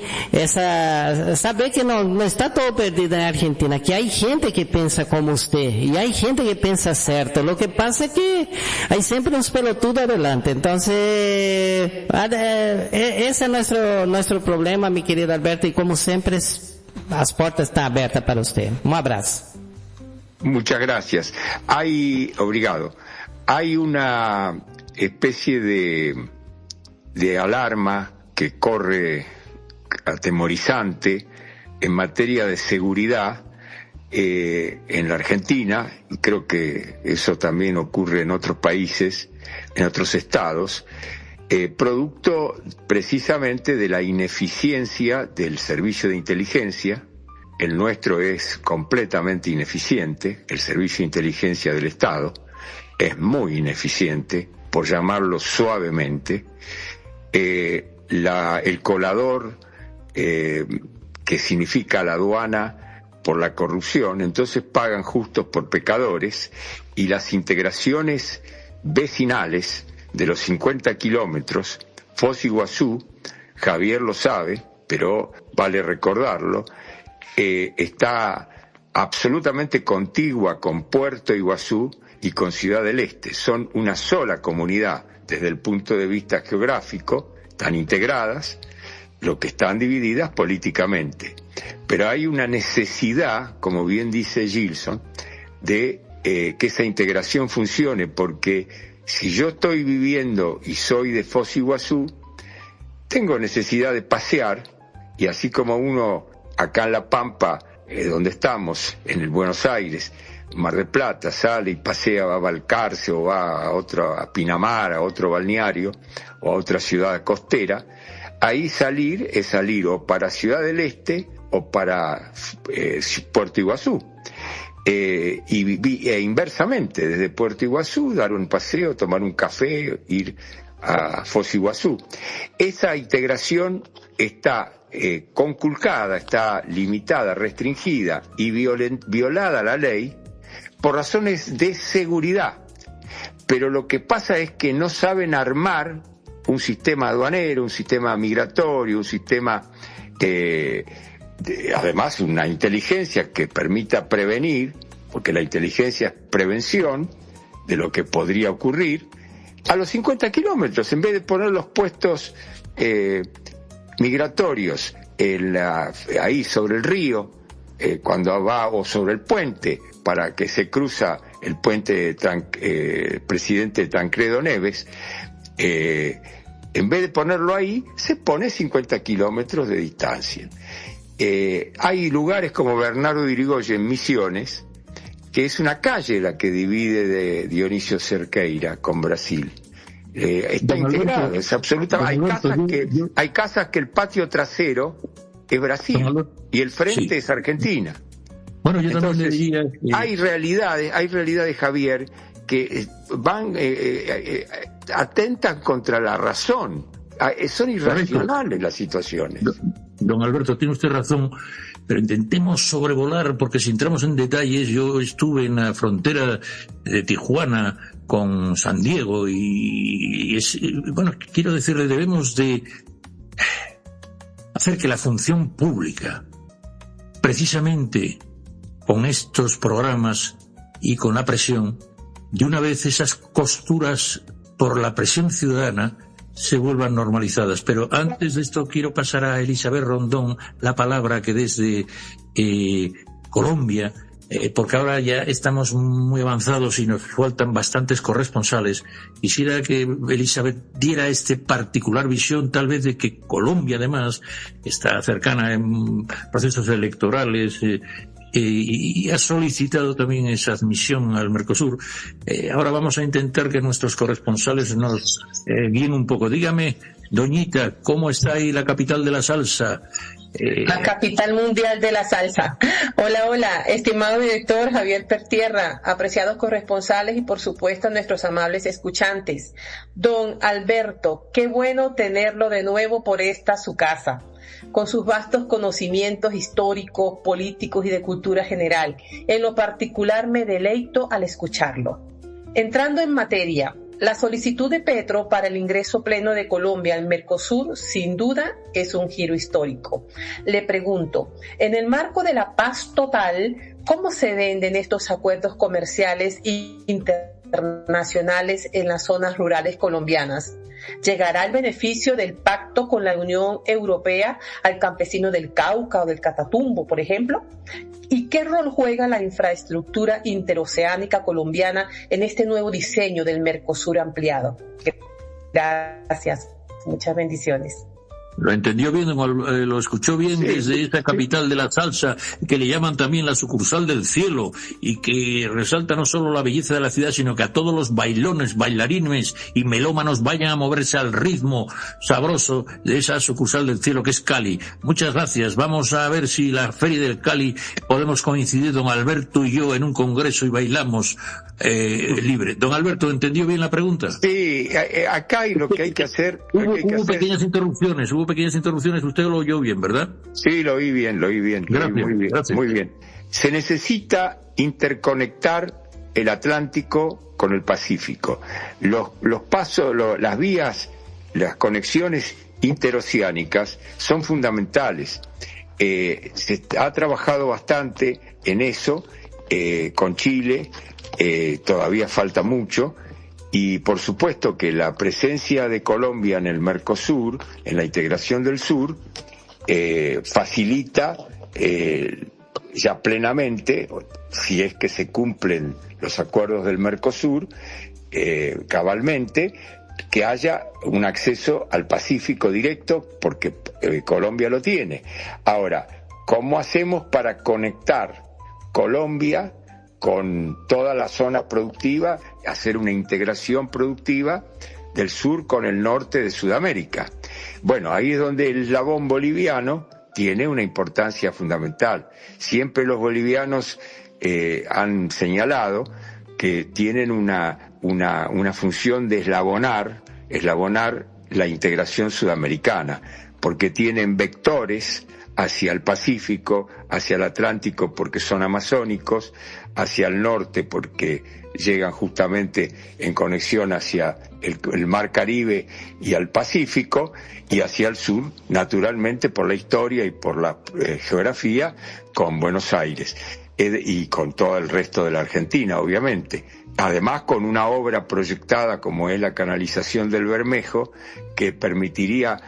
saber que no está todo perdido en Argentina, que hay gente que piensa como usted y hay gente que piensa cierto. Lo que pasa es que hay siempre unos pelotudos adelante. Entonces, ese es nuestro problema, mi querido Alberto, y como siempre, las puertas están abiertas para usted. Un abrazo. Muchas gracias. Obrigado. Hay una especie de alarma que corre atemorizante en materia de seguridad en la Argentina, y creo que eso también ocurre en otros países, en otros estados, producto precisamente de la ineficiencia del servicio de inteligencia. El nuestro es completamente ineficiente, el servicio de inteligencia del Estado es muy ineficiente, por llamarlo suavemente. El colador, que significa la aduana, por la corrupción, entonces pagan justos por pecadores, y las integraciones vecinales de los 50 kilómetros, Foz de Iguazú, Javier lo sabe, pero vale recordarlo, está absolutamente contigua con Puerto Iguazú y con Ciudad del Este. Son una sola comunidad desde el punto de vista geográfico, están integradas, lo que están divididas políticamente. Pero hay una necesidad, como bien dice Gilson, de que esa integración funcione, porque si yo estoy viviendo y soy de Foz de Iguazú, tengo necesidad de pasear, y así como uno acá en La Pampa, donde estamos, en el Buenos Aires, Mar del Plata, sale y pasea, va a Balcarce o va a Pinamar, a otro balneario o a otra ciudad costera, ahí salir es salir o para Ciudad del Este o para Puerto Iguazú. E inversamente, desde Puerto Iguazú, dar un paseo, tomar un café, ir a Foz de Iguazú. Esa integración está conculcada, está limitada, restringida y violada la ley por razones de seguridad. Pero lo que pasa es que no saben armar un sistema aduanero, un sistema migratorio, un sistema, además una inteligencia que permita prevenir, porque la inteligencia es prevención de lo que podría ocurrir, a los 50 kilómetros, en vez de poner los puestos migratorios ahí sobre el río, cuando va, o sobre el puente, para que se cruza el puente presidente Tancredo Neves, en vez de ponerlo ahí, se pone 50 kilómetros de distancia. Hay lugares como Bernardo de Irigoyen, Misiones, que es una calle la que divide de Dionisio Cerqueira con Brasil. Está integrado, es absolutamente. Hay casas que el patio trasero es Brasil y el frente es Argentina. Bueno, yo entonces, también le diría que hay realidades, Javier, que van atentan contra la razón. Son irracionales las situaciones. Don Alberto, tiene usted razón, pero intentemos sobrevolar, porque si entramos en detalles, yo estuve en la frontera de Tijuana con San Diego y bueno, quiero decirle, debemos de hacer que la función pública, precisamente con estos programas y con la presión, de una vez esas costuras por la presión ciudadana se vuelvan normalizadas. Pero antes de esto quiero pasar a Elizabeth Rondón la palabra, que desde Colombia, porque ahora ya estamos muy avanzados y nos faltan bastantes corresponsales. Quisiera que Elizabeth diera particular visión, tal vez, de que Colombia además está cercana en procesos electorales, y ha solicitado también esa admisión al Mercosur. Ahora vamos a intentar que nuestros corresponsales nos guíen un poco. Dígame, doñita, ¿cómo está ahí la capital de la salsa? La capital mundial de la salsa. Hola, estimado director Javier Pertierra, apreciados corresponsales y por supuesto nuestros amables escuchantes. Don Alberto, qué bueno tenerlo de nuevo por esta su casa, con sus vastos conocimientos históricos, políticos y de cultura general. En lo particular me deleito al escucharlo. Entrando en materia, la solicitud de Petro para el ingreso pleno de Colombia al Mercosur, sin duda, es un giro histórico. Le pregunto, en el marco de la paz total, ¿cómo se venden estos acuerdos comerciales e internacionales en las zonas rurales colombianas? ¿Llegará el beneficio del pacto con la Unión Europea al campesino del Cauca o del Catatumbo, por ejemplo? ¿Y qué rol juega la infraestructura interoceánica colombiana en este nuevo diseño del Mercosur ampliado? Gracias. Muchas bendiciones. Lo entendió bien, lo escuchó bien, sí, desde esa capital de la salsa, que le llaman también la sucursal del cielo, y que resalta no solo la belleza de la ciudad, sino que a todos los bailones, bailarines y melómanos vayan a moverse al ritmo sabroso de esa sucursal del cielo que es Cali. Muchas gracias. Vamos a ver si la Feria del Cali podemos coincidir, don Alberto y yo, en un congreso y bailamos libre. Don Alberto, ¿entendió bien la pregunta? Sí, acá hay lo que hay que hacer. Hubo pequeñas interrupciones, usted lo oyó bien, ¿verdad? Sí, lo oí bien. Gracias, muy bien, gracias. Muy bien. Se necesita interconectar el Atlántico con el Pacífico. Los pasos, las vías, las conexiones interoceánicas son fundamentales. Se ha trabajado bastante en eso con Chile, todavía falta mucho. Y por supuesto que la presencia de Colombia en el Mercosur, en la integración del sur, facilita ya plenamente, si es que se cumplen los acuerdos del Mercosur, cabalmente, que haya un acceso al Pacífico directo, porque Colombia lo tiene. Ahora, ¿cómo hacemos para conectar Colombia con toda la zona productiva, hacer una integración productiva del sur con el norte de Sudamérica? Bueno, ahí es donde el eslabón boliviano tiene una importancia fundamental. Siempre los bolivianos han señalado que tienen una función de eslabonar la integración sudamericana, porque tienen vectores hacia el Pacífico, hacia el Atlántico porque son amazónicos, hacia el norte porque llegan justamente en conexión hacia el Mar Caribe y al Pacífico, y hacia el sur, naturalmente por la historia y por la geografía, con Buenos Aires y con todo el resto de la Argentina, obviamente. Además, con una obra proyectada como es la canalización del Bermejo, que permitiría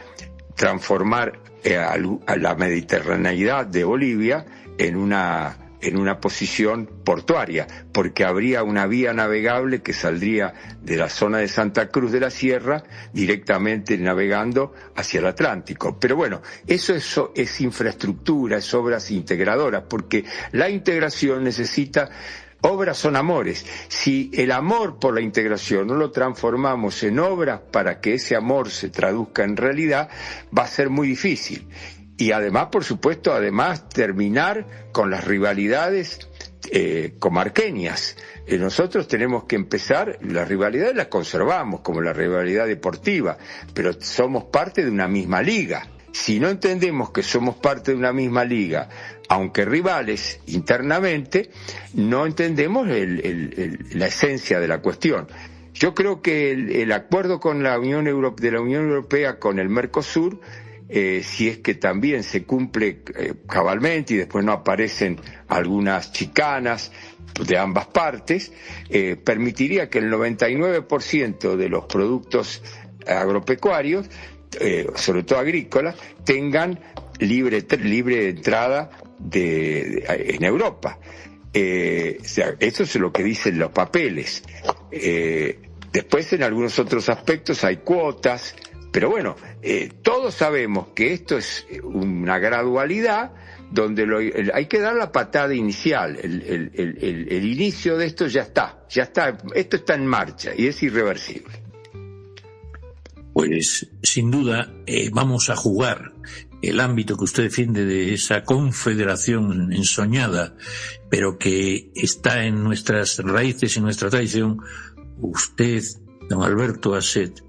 transformar a la mediterraneidad de Bolivia en una posición portuaria, porque habría una vía navegable que saldría de la zona de Santa Cruz de la Sierra directamente navegando hacia el Atlántico. Pero bueno, eso es infraestructura, es obras integradoras, porque la integración necesita... Obras son amores. Si el amor por la integración no lo transformamos en obras para que ese amor se traduzca en realidad, va a ser muy difícil. Y además, por supuesto, terminar con las rivalidades comarqueñas. Nosotros tenemos que empezar, las rivalidades las conservamos, como la rivalidad deportiva, pero somos parte de una misma liga. Si no entendemos que somos parte de una misma liga, aunque rivales internamente, no entendemos la esencia de la cuestión. Yo creo que el acuerdo con de la Unión Europea con el Mercosur, si es que también se cumple cabalmente y después no aparecen algunas chicanas de ambas partes, permitiría que el 99% de los productos agropecuarios, sobre todo agrícolas, tengan libre entrada en Europa. Eso es lo que dicen los papeles. Después, en algunos otros aspectos hay cuotas, pero bueno, todos sabemos que esto es una gradualidad donde hay que dar la patada inicial. El inicio de esto ya está, esto está en marcha y es irreversible. Pues sin duda vamos a jugar el ámbito que usted defiende de esa confederación ensoñada, pero que está en nuestras raíces y nuestra tradición. Usted, don Alberto Asset,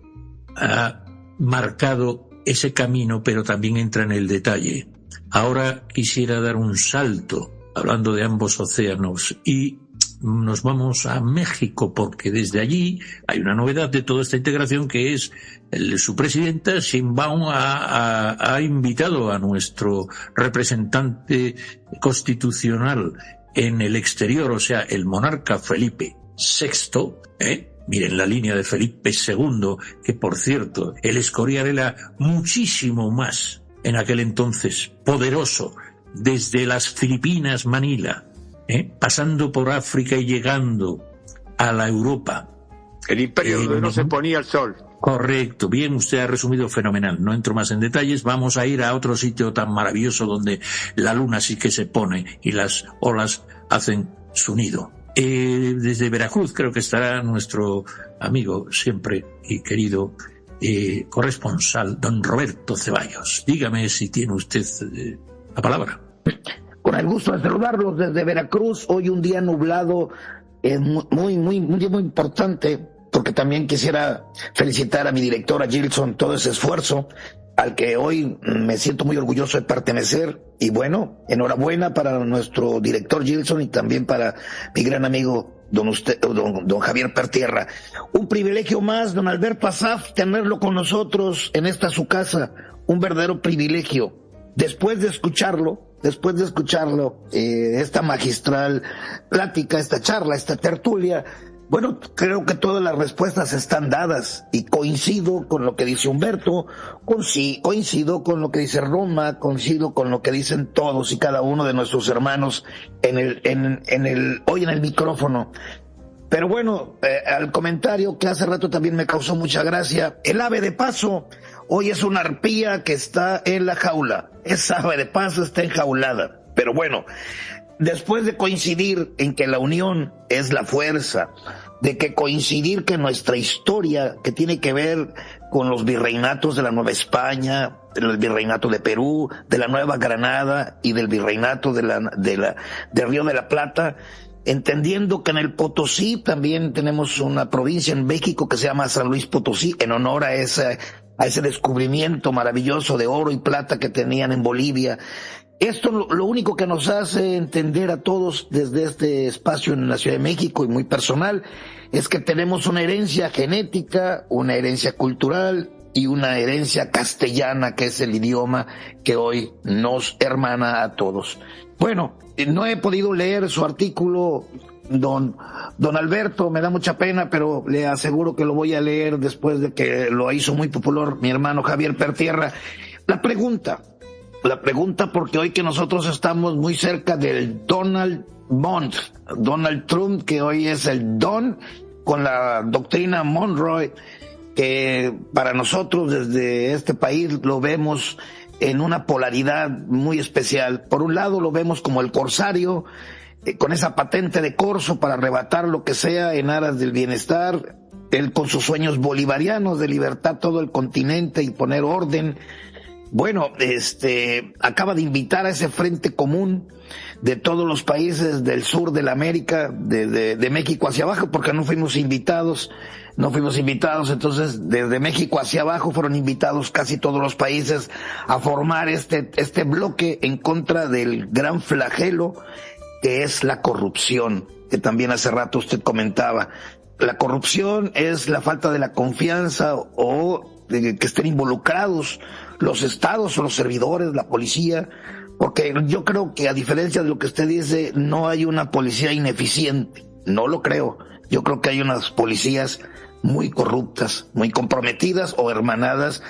ha marcado ese camino, pero también entra en el detalle. Ahora quisiera dar un salto, hablando de ambos océanos, y nos vamos a México, porque desde allí hay una novedad de toda esta integración, que es su presidenta Sheinbaum ha invitado a nuestro representante constitucional en el exterior, o sea, el monarca Felipe VI, miren la línea de Felipe II, que por cierto, el Escorial era muchísimo más en aquel entonces poderoso, desde las Filipinas, Manila, pasando por África y llegando a la Europa. El imperio donde no se ponía el sol. Correcto, bien, usted ha resumido fenomenal. No entro más en detalles. Vamos a ir a otro sitio tan maravilloso donde la luna sí que se pone y las olas hacen su nido. Desde Veracruz creo que estará nuestro amigo siempre y querido corresponsal, don Roberto Ceballos. Dígame si tiene usted la palabra. Con el gusto de saludarlos desde Veracruz. Hoy un día nublado, un día muy importante, porque también quisiera felicitar a mi directora Gilson todo ese esfuerzo al que hoy me siento muy orgulloso de pertenecer. Y bueno, enhorabuena para nuestro director Gilson y también para mi gran amigo don Javier Pertierra. Un privilegio más, don Alberto Asaf, tenerlo con nosotros en esta su casa, un verdadero privilegio. Después de escucharlo, esta magistral plática, esta charla, esta tertulia, bueno, creo que todas las respuestas están dadas y coincido con lo que dice Humberto, coincido con lo que dice Roma, coincido con lo que dicen todos y cada uno de nuestros hermanos hoy en el micrófono. Pero bueno, al comentario que hace rato también me causó mucha gracia, el ave de paso hoy es una arpía que está en la jaula, esa ave de paso está enjaulada, pero bueno, después de coincidir en que la unión es la fuerza, de que coincidir que nuestra historia, que tiene que ver con los virreinatos de la Nueva España, del virreinato de Perú, de la Nueva Granada y del virreinato del Río de la Plata, entendiendo que en el Potosí también tenemos una provincia en México que se llama San Luis Potosí, en honor a ese descubrimiento maravilloso de oro y plata que tenían en Bolivia. Esto lo único que nos hace entender a todos desde este espacio en la Ciudad de México y muy personal es que tenemos una herencia genética, una herencia cultural y una herencia castellana, que es el idioma que hoy nos hermana a todos. Bueno, no he podido leer su artículo, don Alberto, me da mucha pena, pero le aseguro que lo voy a leer después de que lo hizo muy popular mi hermano Javier Pertierra. La pregunta, porque hoy que nosotros estamos muy cerca del Donald Trump, que hoy es el Don, con la doctrina Monroe, que para nosotros desde este país lo vemos en una polaridad muy especial. Por un lado lo vemos como el corsario, con esa patente de corso para arrebatar lo que sea en aras del bienestar, él con sus sueños bolivarianos de libertad todo el continente y poner orden. Bueno, acaba de invitar a ese frente común de todos los países del sur de la América, de México hacia abajo, porque no fuimos invitados, entonces desde México hacia abajo fueron invitados casi todos los países a formar este bloque en contra del gran flagelo que es la corrupción, que también hace rato usted comentaba. La corrupción es la falta de la confianza o de que estén involucrados los estados o los servidores, la policía, porque yo creo que a diferencia de lo que usted dice, no hay una policía ineficiente, no lo creo. Yo creo que hay unas policías muy corruptas, muy comprometidas o hermanadas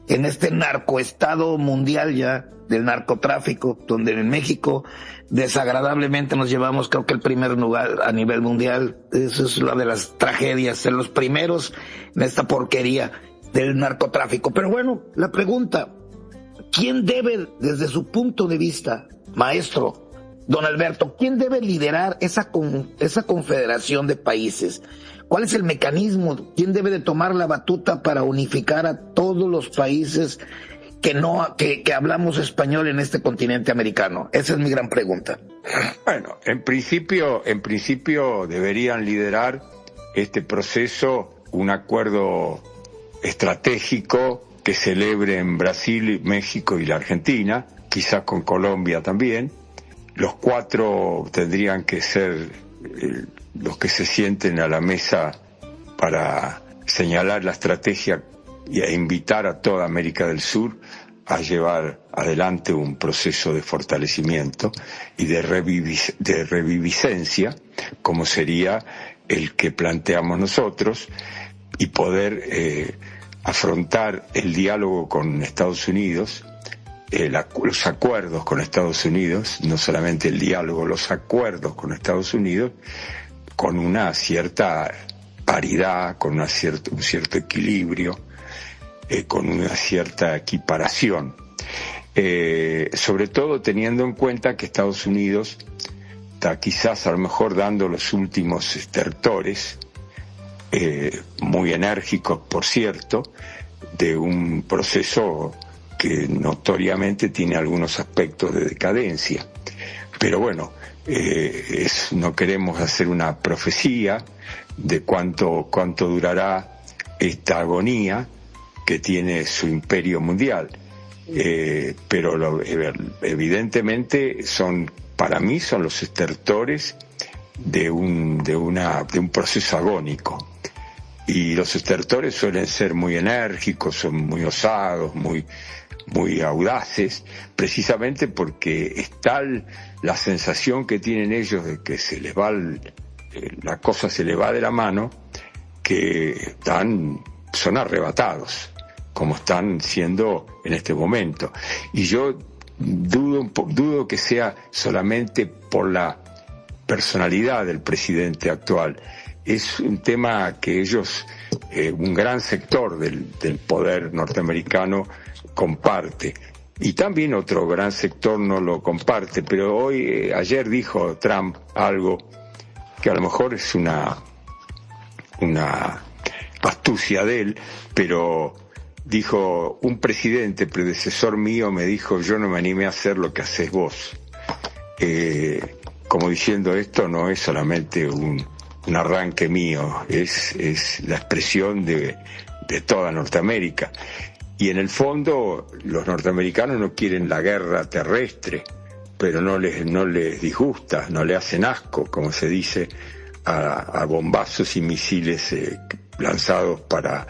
en este narcoestado mundial ya del narcotráfico, donde en México desagradablemente nos llevamos creo que el primer lugar a nivel mundial. Eso es una de las tragedias, ser los primeros en esta porquería del narcotráfico. Pero bueno, la pregunta, ¿quién debe, desde su punto de vista, maestro, don Alberto, quién debe liderar esa confederación de países? ¿Cuál es el mecanismo? ¿Quién debe de tomar la batuta para unificar a todos los países que hablamos español en este continente americano? Esa es mi gran pregunta. Bueno, en principio deberían liderar este proceso un acuerdo estratégico que celebre en Brasil, México y la Argentina, quizás con Colombia también. Los cuatro tendrían que ser los que se sienten a la mesa para señalar la estrategia e invitar a toda América del Sur a llevar adelante un proceso de fortalecimiento y de reviviscencia, como sería el que planteamos nosotros, y poder afrontar el diálogo con Estados Unidos, los acuerdos con Estados Unidos, no solamente el diálogo, los acuerdos con Estados Unidos, con una cierta paridad, con un cierto equilibrio, con una cierta equiparación. Sobre todo teniendo en cuenta que Estados Unidos está quizás a lo mejor dando los últimos estertores, muy enérgicos por cierto, de un proceso que notoriamente tiene algunos aspectos de decadencia. Pero bueno, no queremos hacer una profecía de cuánto durará esta agonía que tiene su imperio mundial. Pero evidentemente para mí son los estertores de un proceso agónico. Y los estertores suelen ser muy enérgicos, son muy osados, muy audaces, precisamente porque es tal la sensación que tienen ellos de que la cosa se les va de la mano, que son arrebatados, como están siendo en este momento. Y yo dudo que sea solamente por la personalidad del presidente actual. Es un tema que ellos, un gran sector del poder norteamericano comparte. Y también otro gran sector no lo comparte, pero ayer dijo Trump algo que a lo mejor es una astucia de él, pero dijo: un presidente predecesor mío me dijo, yo no me animé a hacer lo que haces vos. Como diciendo, esto no es solamente un arranque mío, es la expresión de toda Norteamérica. Y en el fondo los norteamericanos no quieren la guerra terrestre, pero no les disgusta, no le hacen asco, como se dice, a bombazos y misiles lanzados para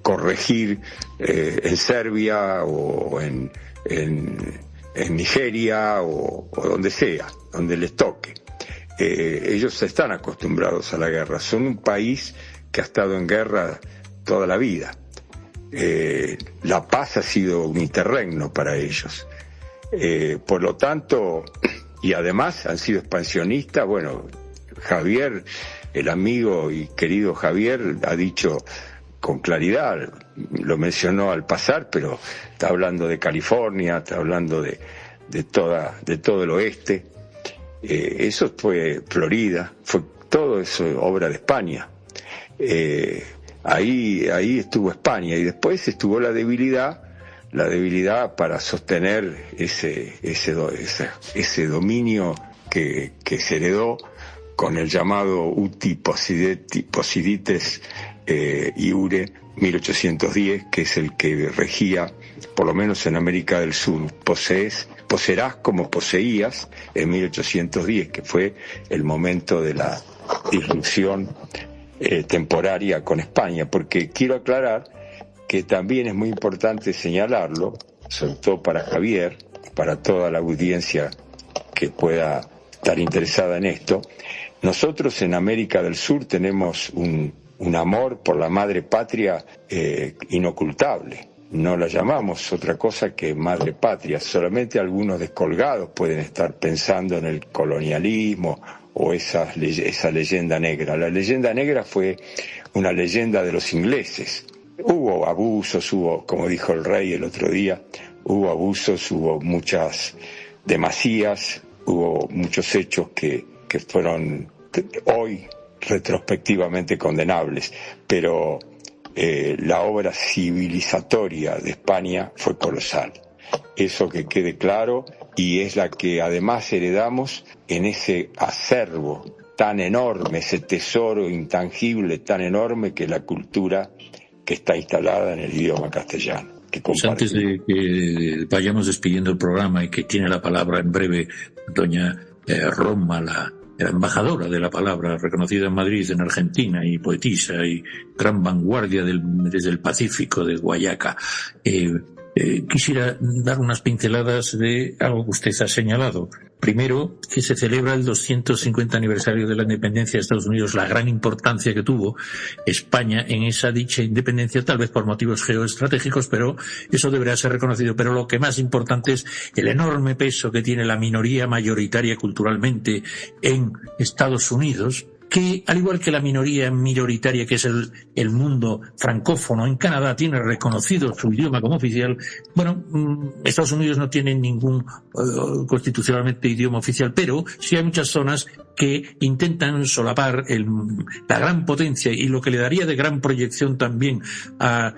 corregir en Serbia o en Nigeria o donde sea, donde les toque. Ellos están acostumbrados a la guerra, son un país que ha estado en guerra toda la vida. La paz ha sido un interregno para ellos. Por lo tanto, y además han sido expansionistas. Bueno, Javier, el amigo y querido Javier, ha dicho con claridad, lo mencionó al pasar, pero está hablando de California, está hablando de todo el oeste. Eso fue Florida, fue todo eso obra de España. Ahí estuvo España, y después estuvo la debilidad para sostener ese dominio que se heredó con el llamado Uti Possidetis Iure 1810, que es el que regía, por lo menos en América del Sur. Poseerás como poseías en 1810, que fue el momento de la disrupción temporaria con España, porque quiero aclarar que también es muy importante señalarlo, sobre todo para Javier, para toda la audiencia que pueda estar interesada en esto. Nosotros en América del Sur tenemos un amor por la madre patria inocultable. No la llamamos otra cosa que madre patria. Solamente algunos descolgados pueden estar pensando en el colonialismo o esa leyenda negra. La leyenda negra fue una leyenda de los ingleses. Hubo abusos, como dijo el rey el otro día, hubo abusos, hubo muchas demasías, hubo muchos hechos que fueron hoy retrospectivamente condenables, pero la obra civilizatoria de España fue colosal. Eso que quede claro, y es la que además heredamos en ese acervo tan enorme, ese tesoro intangible tan enorme que es la cultura que está instalada en el idioma castellano. Pues antes de que vayamos despidiendo el programa, y que tiene la palabra en breve doña Roma, la embajadora de la palabra, reconocida en Madrid, en Argentina, y poetisa y gran vanguardia desde el Pacífico, de Guayaca, quisiera dar unas pinceladas de algo que usted ha señalado. Primero, que se celebra el 250 aniversario de la independencia de Estados Unidos, la gran importancia que tuvo España en esa dicha independencia, tal vez por motivos geoestratégicos, pero eso deberá ser reconocido. Pero lo que más importante es el enorme peso que tiene la minoría mayoritaria culturalmente en Estados Unidos, que, al igual que la minoría minoritaria que es el mundo francófono en Canadá, tiene reconocido su idioma como oficial. Bueno, Estados Unidos no tiene ningún constitucionalmente idioma oficial, pero sí hay muchas zonas que intentan solapar la gran potencia y lo que le daría de gran proyección también a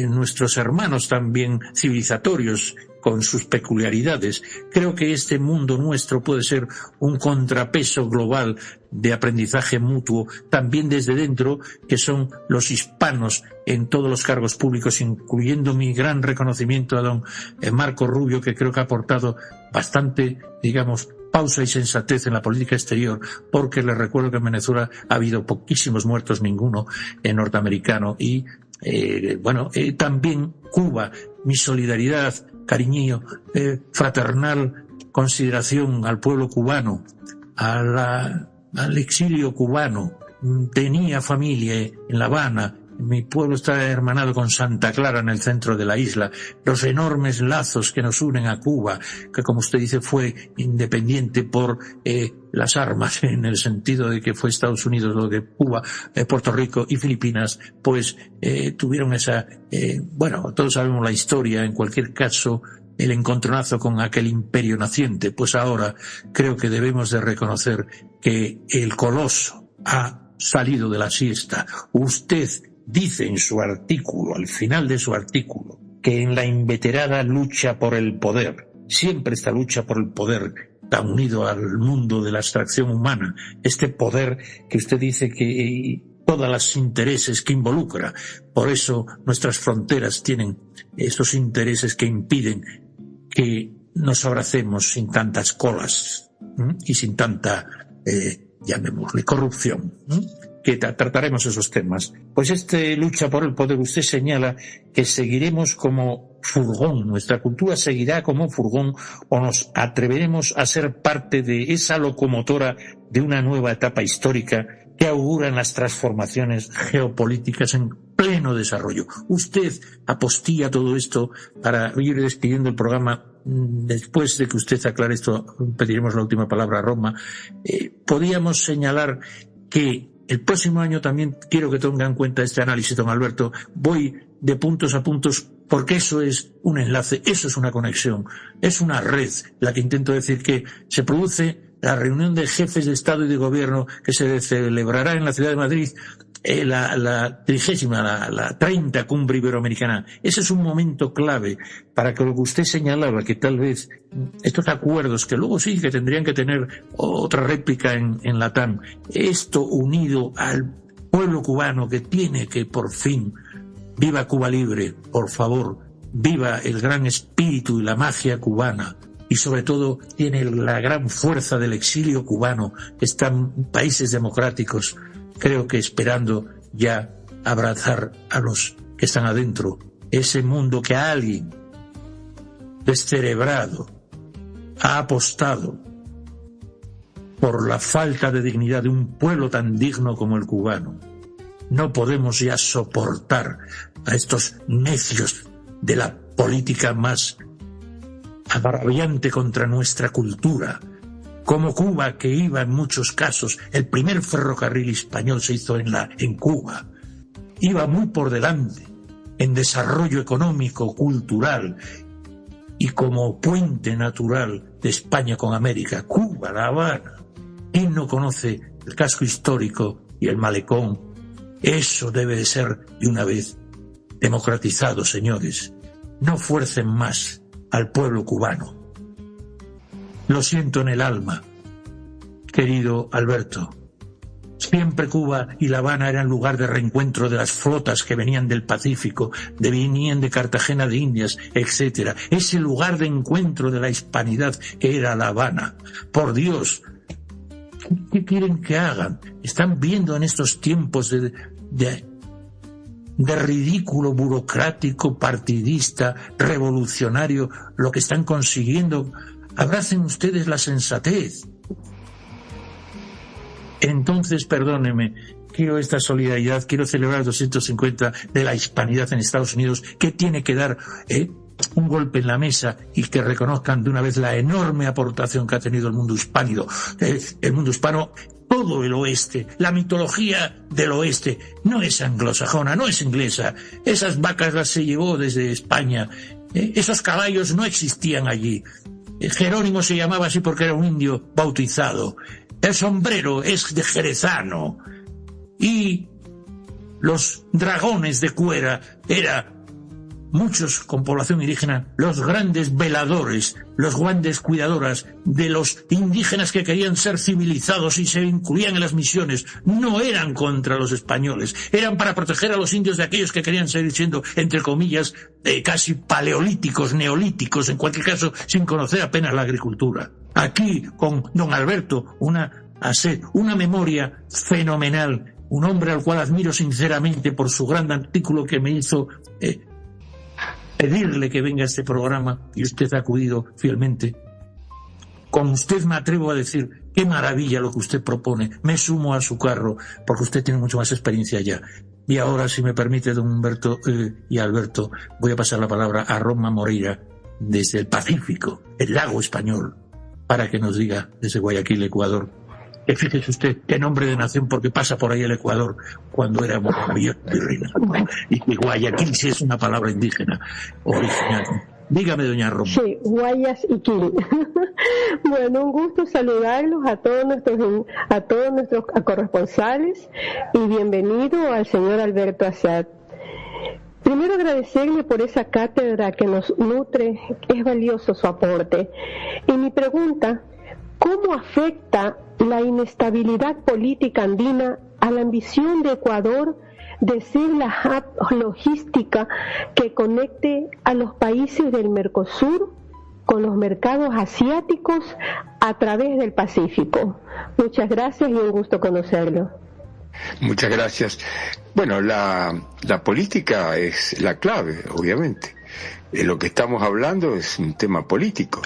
nuestros hermanos también civilizatorios con sus peculiaridades. Creo que este mundo nuestro puede ser un contrapeso global de aprendizaje mutuo, también desde dentro, que son los hispanos en todos los cargos públicos, incluyendo mi gran reconocimiento a don Marco Rubio, que creo que ha aportado bastante, digamos, pausa y sensatez en la política exterior, porque les recuerdo que en Venezuela ha habido poquísimos muertos, ninguno norteamericano, y también Cuba, mi solidaridad, cariño, fraternal consideración al pueblo cubano, al exilio cubano. Tenía familia en La Habana. Mi pueblo está hermanado con Santa Clara en el centro de la isla. Los enormes lazos que nos unen a Cuba, que como usted dice fue independiente por las armas, en el sentido de que fue Estados Unidos lo que Cuba, Puerto Rico y Filipinas, pues tuvieron esa... todos sabemos la historia, en cualquier caso, el encontronazo con aquel imperio naciente. Pues ahora creo que debemos de reconocer que el coloso ha salido de la siesta. Usted dice en su artículo, al final de su artículo, que en la inveterada lucha por el poder, siempre esta lucha por el poder está unido al mundo de la abstracción humana, este poder que usted dice que todos los intereses que involucra, por eso nuestras fronteras tienen esos intereses que impiden que nos abracemos sin tantas colas y sin tanta, llamémosle, corrupción. Que trataremos esos temas. Pues lucha por el poder, usted señala que seguiremos como furgón, nuestra cultura seguirá como furgón, o nos atreveremos a ser parte de esa locomotora de una nueva etapa histórica que auguran las transformaciones geopolíticas en pleno desarrollo. Usted apostilla todo esto para ir despidiendo el programa. Después de que usted aclare esto, pediremos la última palabra a Roma. Podríamos señalar que el próximo año también quiero que tenga en cuenta este análisis, don Alberto. Voy de puntos a puntos porque eso es un enlace, eso es una conexión, es una red. La que intento decir que se produce la reunión de jefes de Estado y de Gobierno que se celebrará en la ciudad de Madrid, la 30 Cumbre Iberoamericana. Ese es un momento clave para que lo que usted señalaba, que tal vez estos acuerdos, que luego sí que tendrían que tener otra réplica en Latam, esto unido al pueblo cubano que tiene que por fin, viva Cuba libre, por favor, viva el gran espíritu y la magia cubana. Y sobre todo tiene la gran fuerza del exilio cubano, que están en países democráticos, creo que esperando ya abrazar a los que están adentro, ese mundo que alguien descerebrado ha apostado por la falta de dignidad de un pueblo tan digno como el cubano. No podemos ya soportar a estos necios de la política más agraviante contra nuestra cultura, como Cuba, que iba en muchos casos, el primer ferrocarril español se hizo en Cuba, iba muy por delante en desarrollo económico, cultural y como puente natural de España con América. Cuba, La Habana. ¿Quién no conoce el casco histórico y el malecón? Eso debe de ser de una vez democratizado, señores. No fuercen más al pueblo cubano. Lo siento en el alma, querido Alberto. Siempre Cuba y La Habana eran lugar de reencuentro de las flotas que venían del Pacífico, venían de Cartagena de Indias, etc. Ese lugar de encuentro de la hispanidad que era La Habana. Por Dios, ¿qué quieren que hagan? Están viendo en estos tiempos de ridículo burocrático, partidista, revolucionario, lo que están consiguiendo. Abracen ustedes la sensatez. Entonces, perdóneme, quiero esta solidaridad, quiero celebrar 250 de la hispanidad en Estados Unidos, que tiene que dar un golpe en la mesa y que reconozcan de una vez la enorme aportación que ha tenido el mundo hispánico, el mundo hispano todo el oeste. La mitología del oeste no es anglosajona, no es inglesa. Esas vacas las se llevó desde España. Esos caballos no existían allí. Jerónimo se llamaba así porque era un indio bautizado. El sombrero es de jerezano. Y los dragones de Cuera era, muchos con población indígena, los grandes veladores, los grandes cuidadoras de los indígenas que querían ser civilizados y se incluían en las misiones. No eran contra los españoles, eran para proteger a los indios de aquellos que querían seguir siendo, entre comillas, casi paleolíticos, neolíticos, en cualquier caso, sin conocer apenas la agricultura. Aquí, con don Alberto, una memoria fenomenal, un hombre al cual admiro sinceramente por su gran artículo que me hizo pedirle que venga a este programa, y usted ha acudido fielmente. Con usted me atrevo a decir, qué maravilla lo que usted propone, me sumo a su carro, porque usted tiene mucho más experiencia ya. Y ahora, si me permite, don Humberto y Alberto, voy a pasar la palabra a Roma Moreira, desde el Pacífico, el lago español, para que nos diga, desde Guayaquil, Ecuador, que fíjese usted qué nombre de nación, porque pasa por ahí el Ecuador cuando era maravilloso y que Guayaquil sí es una palabra indígena original. Dígame, doña Roma. Sí, Guayas y Quil. Bueno, un gusto saludarlos a todos nuestros corresponsales y bienvenido al señor Alberto Assad. Primero agradecerle por esa cátedra que nos nutre, es valioso su aporte. Y mi pregunta, ¿cómo afecta la inestabilidad política andina a la ambición de Ecuador de ser la hub logística que conecte a los países del Mercosur con los mercados asiáticos a través del Pacífico? Muchas gracias y un gusto conocerlo. Muchas gracias. Bueno, la política es la clave, obviamente. Lo que estamos hablando es un tema político.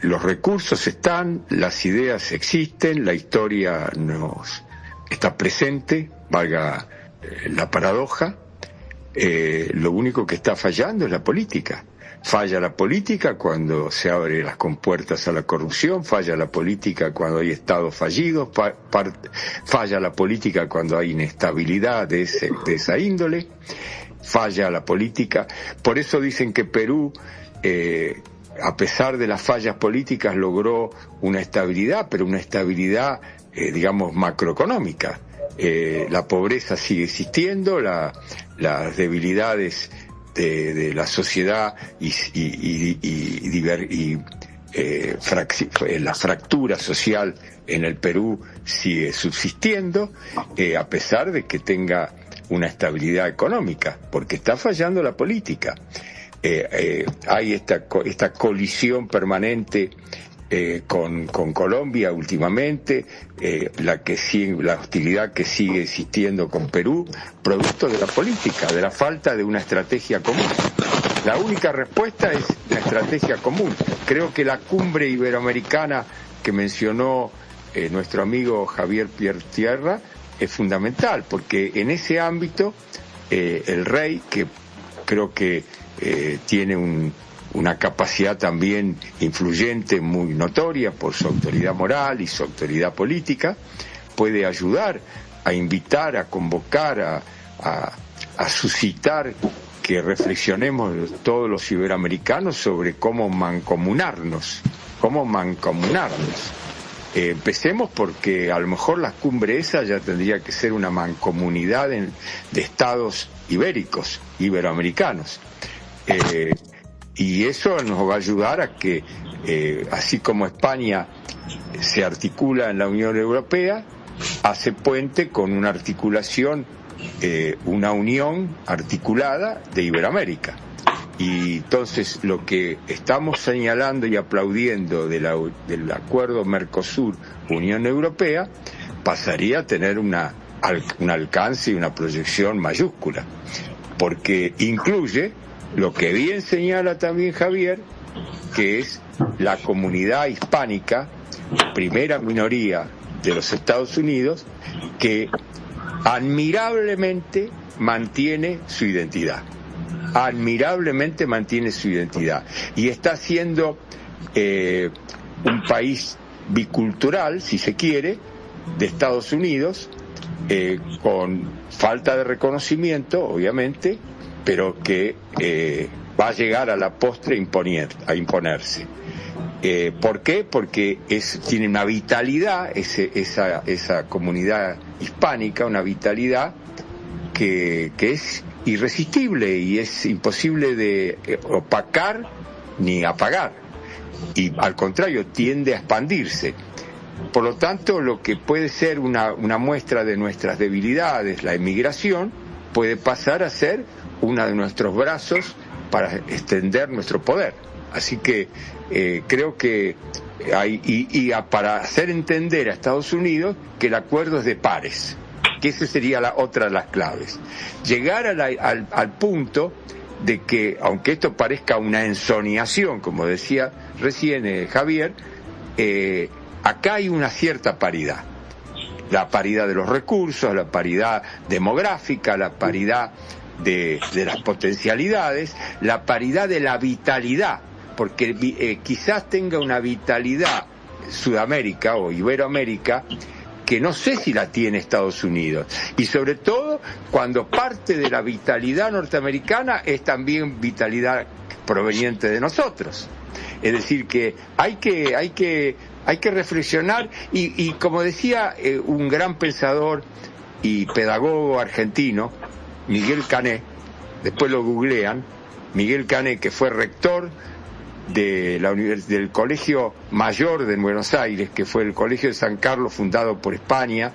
Los recursos están, las ideas existen, la historia nos está presente, valga la paradoja. Lo único que está fallando es la política. Falla la política cuando se abren las compuertas a la corrupción, falla la política cuando hay estados fallidos, falla la política cuando hay inestabilidad de esa índole, falla la política. Por eso dicen que Perú, a pesar de las fallas políticas, logró una estabilidad, pero una estabilidad, digamos, macroeconómica. La pobreza sigue existiendo, las debilidades de la sociedad la fractura social en el Perú sigue subsistiendo, a pesar de que tenga una estabilidad económica, porque está fallando la política. Hay esta colisión permanente con Colombia últimamente, la hostilidad que sigue existiendo con Perú, producto de la política, de la falta de una estrategia común. La única respuesta es la estrategia común. Creo que la cumbre iberoamericana que mencionó nuestro amigo Javier Piertierra es fundamental, porque en ese ámbito el rey, que creo que tiene una capacidad también influyente, muy notoria por su autoridad moral y su autoridad política, puede ayudar a invitar, a convocar, a suscitar que reflexionemos todos los iberoamericanos sobre cómo mancomunarnos. Empecemos porque a lo mejor la cumbre esa ya tendría que ser una mancomunidad de estados ibéricos, iberoamericanos. Y eso nos va a ayudar a que, así como España se articula en la Unión Europea, hace puente con una articulación, una unión articulada de Iberoamérica. Y entonces lo que estamos señalando y aplaudiendo del acuerdo Mercosur-Unión Europea pasaría a tener un alcance y una proyección mayúscula, porque incluye lo que bien señala también Javier, que es la comunidad hispánica, primera minoría de los Estados Unidos, que admirablemente mantiene su identidad. Y está siendo un país bicultural, si se quiere, de Estados Unidos, con falta de reconocimiento, obviamente, pero que va a llegar a la postre a imponerse. ¿Por qué? Porque tiene una vitalidad, esa comunidad hispánica, una vitalidad que es irresistible y es imposible de opacar ni apagar, y al contrario tiende a expandirse. Por lo tanto, lo que puede ser una muestra de nuestras debilidades, la emigración, puede pasar a ser uno de nuestros brazos para extender nuestro poder. Así que creo que para hacer entender a Estados Unidos que el acuerdo es de pares, que esa sería la otra de las claves. Llegar al punto de que, aunque esto parezca una ensoñación, como decía recién Javier, acá hay una cierta paridad. La paridad de los recursos, la paridad demográfica, la paridad de las potencialidades, la paridad de la vitalidad, porque quizás tenga una vitalidad Sudamérica o Iberoamérica que no sé si la tiene Estados Unidos, y sobre todo cuando parte de la vitalidad norteamericana es también vitalidad proveniente de nosotros. Es decir, que hay que reflexionar y como decía un gran pensador y pedagogo argentino, Miguel Cané, después lo googlean, Miguel Cané, que fue rector del Colegio Mayor de Buenos Aires, que fue el Colegio de San Carlos, fundado por España,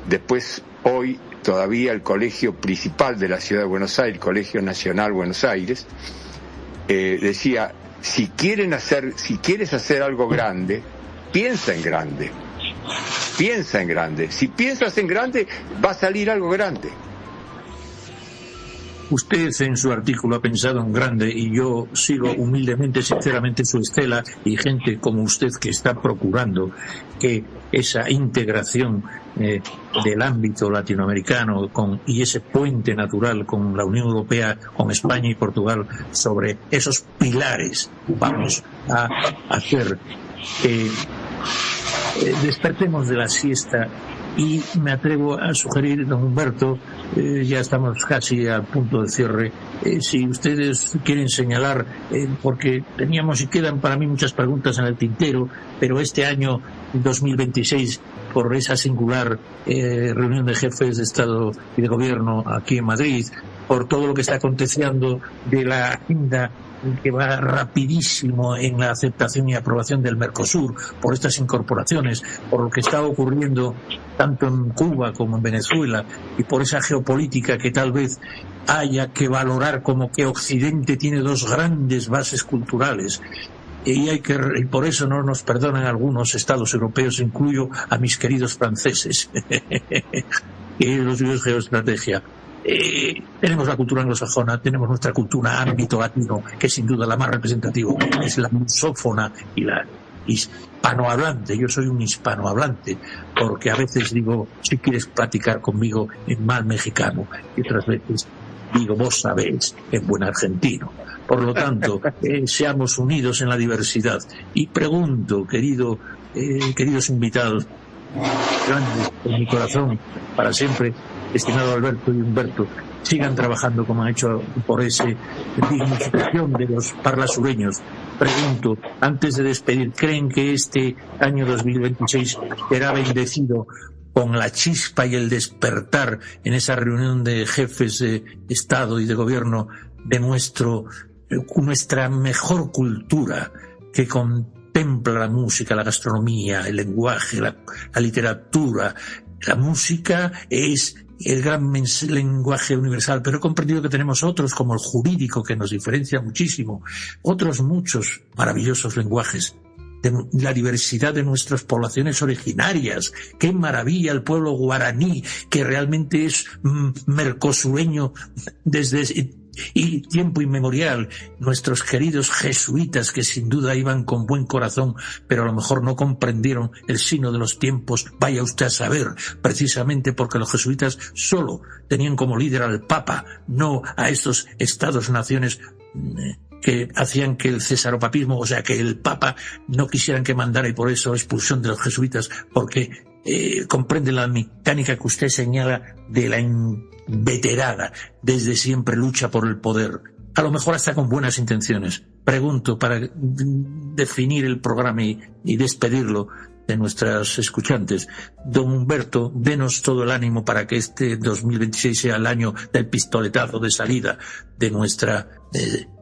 después hoy todavía el colegio principal de la ciudad de Buenos Aires, el Colegio Nacional Buenos Aires, decía: si quieres hacer algo grande, piensa en grande. Si piensas en grande, va a salir algo grande. Usted en su artículo ha pensado en grande, y yo sigo humildemente, sinceramente, su estela, y gente como usted que está procurando que esa integración del ámbito latinoamericano y ese puente natural con la Unión Europea, con España y Portugal, sobre esos pilares vamos a hacer que despertemos de la siesta. Y me atrevo a sugerir, don Humberto, ya estamos casi al punto de cierre, si ustedes quieren señalar, porque teníamos y quedan para mí muchas preguntas en el tintero, pero este año 2026, por esa singular reunión de jefes de Estado y de Gobierno aquí en Madrid, por todo lo que está aconteciendo de la agenda que va rapidísimo en la aceptación y aprobación del Mercosur, por estas incorporaciones, por lo que está ocurriendo tanto en Cuba como en Venezuela, y por esa geopolítica que tal vez haya que valorar como que Occidente tiene dos grandes bases culturales, y por eso no nos perdonan algunos estados europeos, incluyo a mis queridos franceses, que los de geoestrategia. Tenemos la cultura anglosajona, tenemos nuestra cultura ámbito latino, que es sin duda la más representativa, es la lusófona y la hispanohablante. Yo soy un hispanohablante, porque a veces digo, si quieres platicar conmigo en mal mexicano, y otras veces digo, vos sabéis, en buen argentino. Por lo tanto, seamos unidos en la diversidad. Y pregunto, queridos invitados, grandes en mi corazón, para siempre, estimado Alberto y Humberto, sigan trabajando como han hecho por esa dignificación de los parlasureños. Pregunto, antes de despedir, ¿creen que este año 2026 será bendecido con la chispa y el despertar en esa reunión de jefes de Estado y de Gobierno de nuestra mejor cultura, que contempla la música, la gastronomía, el lenguaje, la literatura? La música es el gran lenguaje universal, pero he comprendido que tenemos otros, como el jurídico, que nos diferencia muchísimo, otros muchos maravillosos lenguajes, de la diversidad de nuestras poblaciones originarias. ¡Qué maravilla el pueblo guaraní, que realmente es mercosureño desde y tiempo inmemorial! Nuestros queridos jesuitas, que sin duda iban con buen corazón, pero a lo mejor no comprendieron el signo de los tiempos, vaya usted a saber, precisamente porque los jesuitas solo tenían como líder al Papa, no a estos estados-naciones que hacían que el cesaropapismo, o sea, que el Papa no quisieran que mandara, y por eso expulsión de los jesuitas, porque comprende la mecánica que usted señala de la inveterada, desde siempre lucha por el poder, a lo mejor hasta con buenas intenciones. Pregunto, para definir el programa y despedirlo de nuestras escuchantes, don Humberto, denos todo el ánimo para que este 2026 sea el año del pistoletazo de salida de nuestra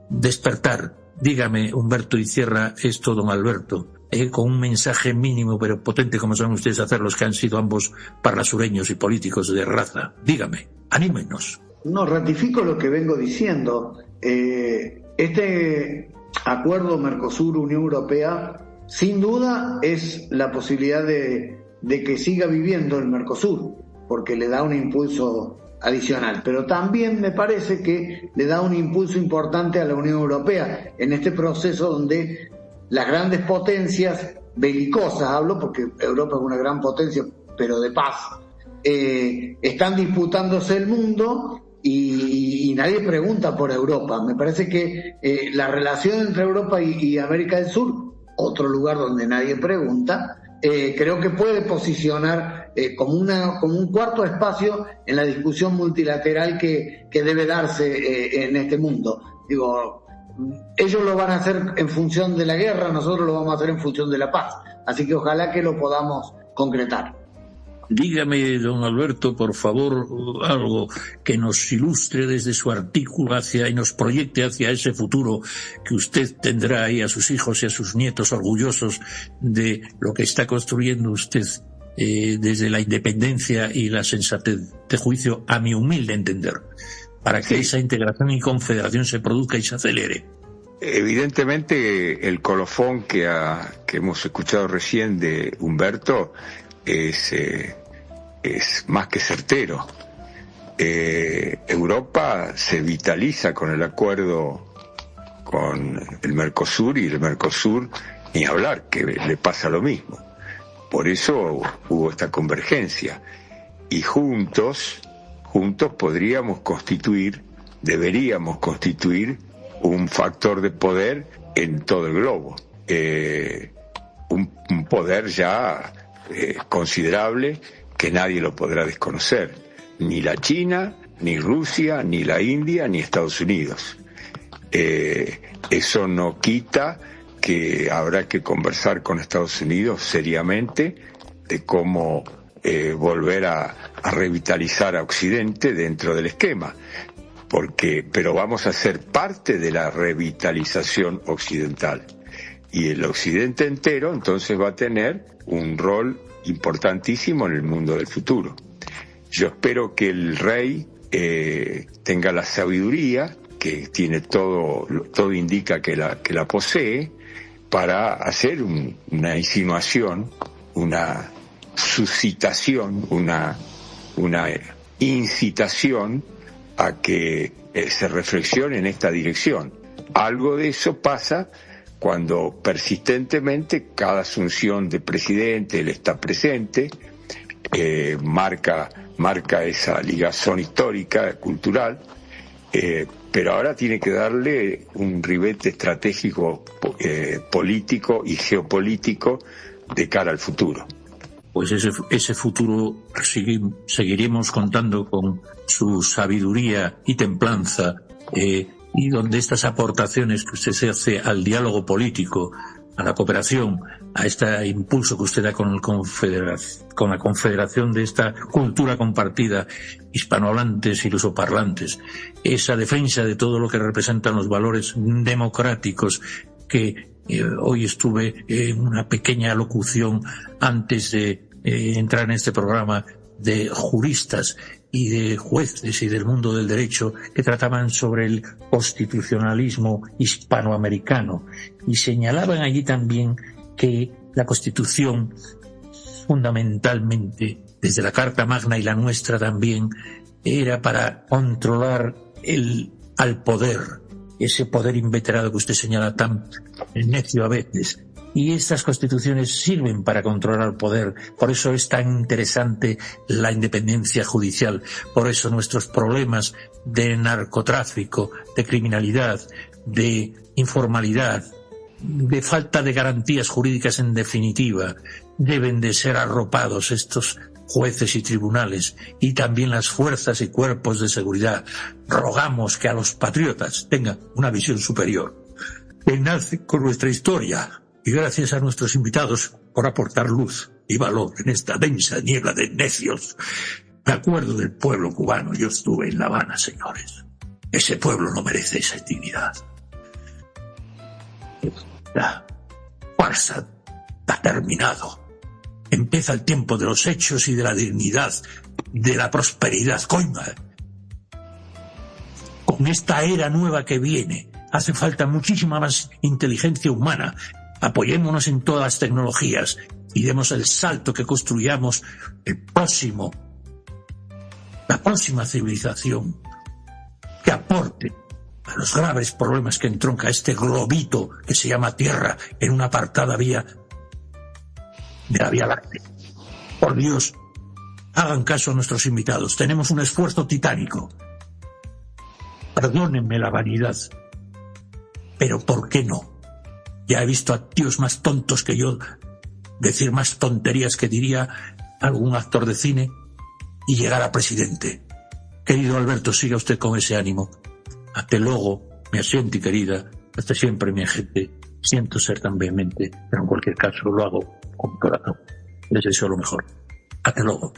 despertar. Dígame, Humberto, y cierra esto don Alberto, con un mensaje mínimo pero potente, como saben ustedes hacer los que han sido ambos parlasureños y políticos de raza. Dígame, anímenos. No, ratifico lo que vengo diciendo. Este acuerdo Mercosur-Unión Europea sin duda es la posibilidad de que siga viviendo el Mercosur, porque le da un impulso adicional, pero también me parece que le da un impulso importante a la Unión Europea en este proceso donde las grandes potencias belicosas, hablo porque Europa es una gran potencia, pero de paz, están disputándose el mundo y nadie pregunta por Europa. Me parece que la relación entre Europa y América del Sur, otro lugar donde nadie pregunta, creo que puede posicionar como un cuarto espacio en la discusión multilateral que debe darse en este mundo. Digo, ellos lo van a hacer en función de la guerra, nosotros lo vamos a hacer en función de la paz. Así que ojalá que lo podamos concretar. Dígame, don Alberto, por favor, algo que nos ilustre desde su artículo y nos proyecte hacia ese futuro que usted tendrá ahí a sus hijos y a sus nietos orgullosos de lo que está construyendo usted desde la independencia y la sensatez de juicio, a mi humilde entender, para que esa integración y confederación se produzca y se acelere. Evidentemente, el colofón que hemos escuchado recién de Humberto es más que certero. Europa se vitaliza con el acuerdo con el Mercosur, y el Mercosur, ni hablar, que le pasa lo mismo. Por eso hubo esta convergencia, y juntos deberíamos constituir un factor de poder en todo el globo, un poder ya considerable que nadie lo podrá desconocer, ni la China, ni Rusia, ni la India, ni Estados Unidos. Eso no quita que habrá que conversar con Estados Unidos seriamente de cómo volver a revitalizar a Occidente dentro del esquema, pero vamos a ser parte de la revitalización occidental. Y el Occidente entero entonces va a tener un rol importantísimo en el mundo del futuro. Yo espero que el rey tenga la sabiduría, que tiene todo indica que la posee, para hacer una insinuación, una suscitación, una incitación a que se reflexione en esta dirección. Algo de eso pasa cuando persistentemente cada asunción de presidente, él está presente, marca esa ligazón histórica, cultural, pero ahora tiene que darle un ribete estratégico, político y geopolítico de cara al futuro. Pues ese futuro seguiremos contando con su sabiduría y templanza, y donde estas aportaciones que usted se hace al diálogo político, a la cooperación, a este impulso que usted da con la confederación de esta cultura compartida, hispanohablantes y lusoparlantes, esa defensa de todo lo que representan los valores democráticos que hoy estuve en una pequeña locución antes de entrar en este programa de juristas y de jueces y del mundo del derecho que trataban sobre el constitucionalismo hispanoamericano, y señalaban allí también que la Constitución, fundamentalmente desde la Carta Magna y la nuestra también, era para controlar al poder, ese poder inveterado que usted señala tan necio a veces. Y estas constituciones sirven para controlar el poder. Por eso es tan interesante la independencia judicial. Por eso nuestros problemas de narcotráfico, de criminalidad, de informalidad, de falta de garantías jurídicas en definitiva, deben de ser arropados estos jueces y tribunales y también las fuerzas y cuerpos de seguridad. Rogamos que a los patriotas tengan una visión superior, que nace con nuestra historia, y gracias a nuestros invitados por aportar luz y valor en esta densa niebla de necios. Me acuerdo del pueblo cubano, yo estuve en La Habana, señores. Ese pueblo no merece esa dignidad. La farsa ha terminado. Empieza el tiempo de los hechos y de la dignidad, de la prosperidad. Coima. Con esta era nueva que viene, hace falta muchísima más inteligencia humana. Apoyémonos en todas las tecnologías y demos el salto que construyamos la próxima civilización que aporte a los graves problemas que entronca este globito que se llama Tierra en una apartada vía de la Vía Láctea. Por Dios, hagan caso a nuestros invitados. Tenemos un esfuerzo titánico. Perdónenme la vanidad, pero ¿por qué no? Ya he visto a tíos más tontos que yo decir más tonterías que diría algún actor de cine y llegar a presidente. Querido Alberto, siga usted con ese ánimo. Hasta luego, mi asienti querida. Hasta siempre, mi gente. Siento ser tan vehemente, pero en cualquier caso lo hago con corazón. Les deseo lo mejor. Hasta luego.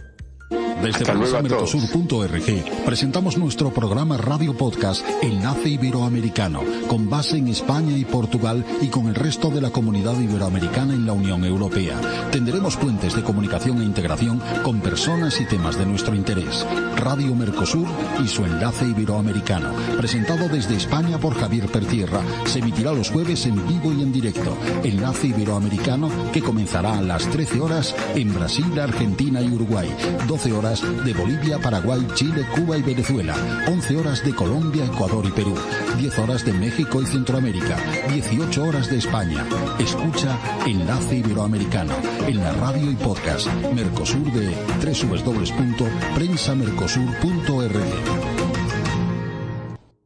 Desde mercosur.org presentamos nuestro programa Radio Podcast Enlace Iberoamericano, con base en España y Portugal y con el resto de la comunidad iberoamericana en la Unión Europea. Tendremos puentes de comunicación e integración con personas y temas de nuestro interés. Radio Mercosur y su Enlace Iberoamericano, presentado desde España por Javier Pertierra, se emitirá los jueves en vivo y en directo. Enlace Iberoamericano, que comenzará a las 13 horas en Brasil, Argentina y Uruguay, 12 horas de Bolivia, Paraguay, Chile, Cuba y Venezuela, 11 horas de Colombia, Ecuador y Perú, 10 horas de México y Centroamérica, 18 horas de España. Escucha Enlace Iberoamericano en la radio y podcast Mercosur de www.prensamercosur.org.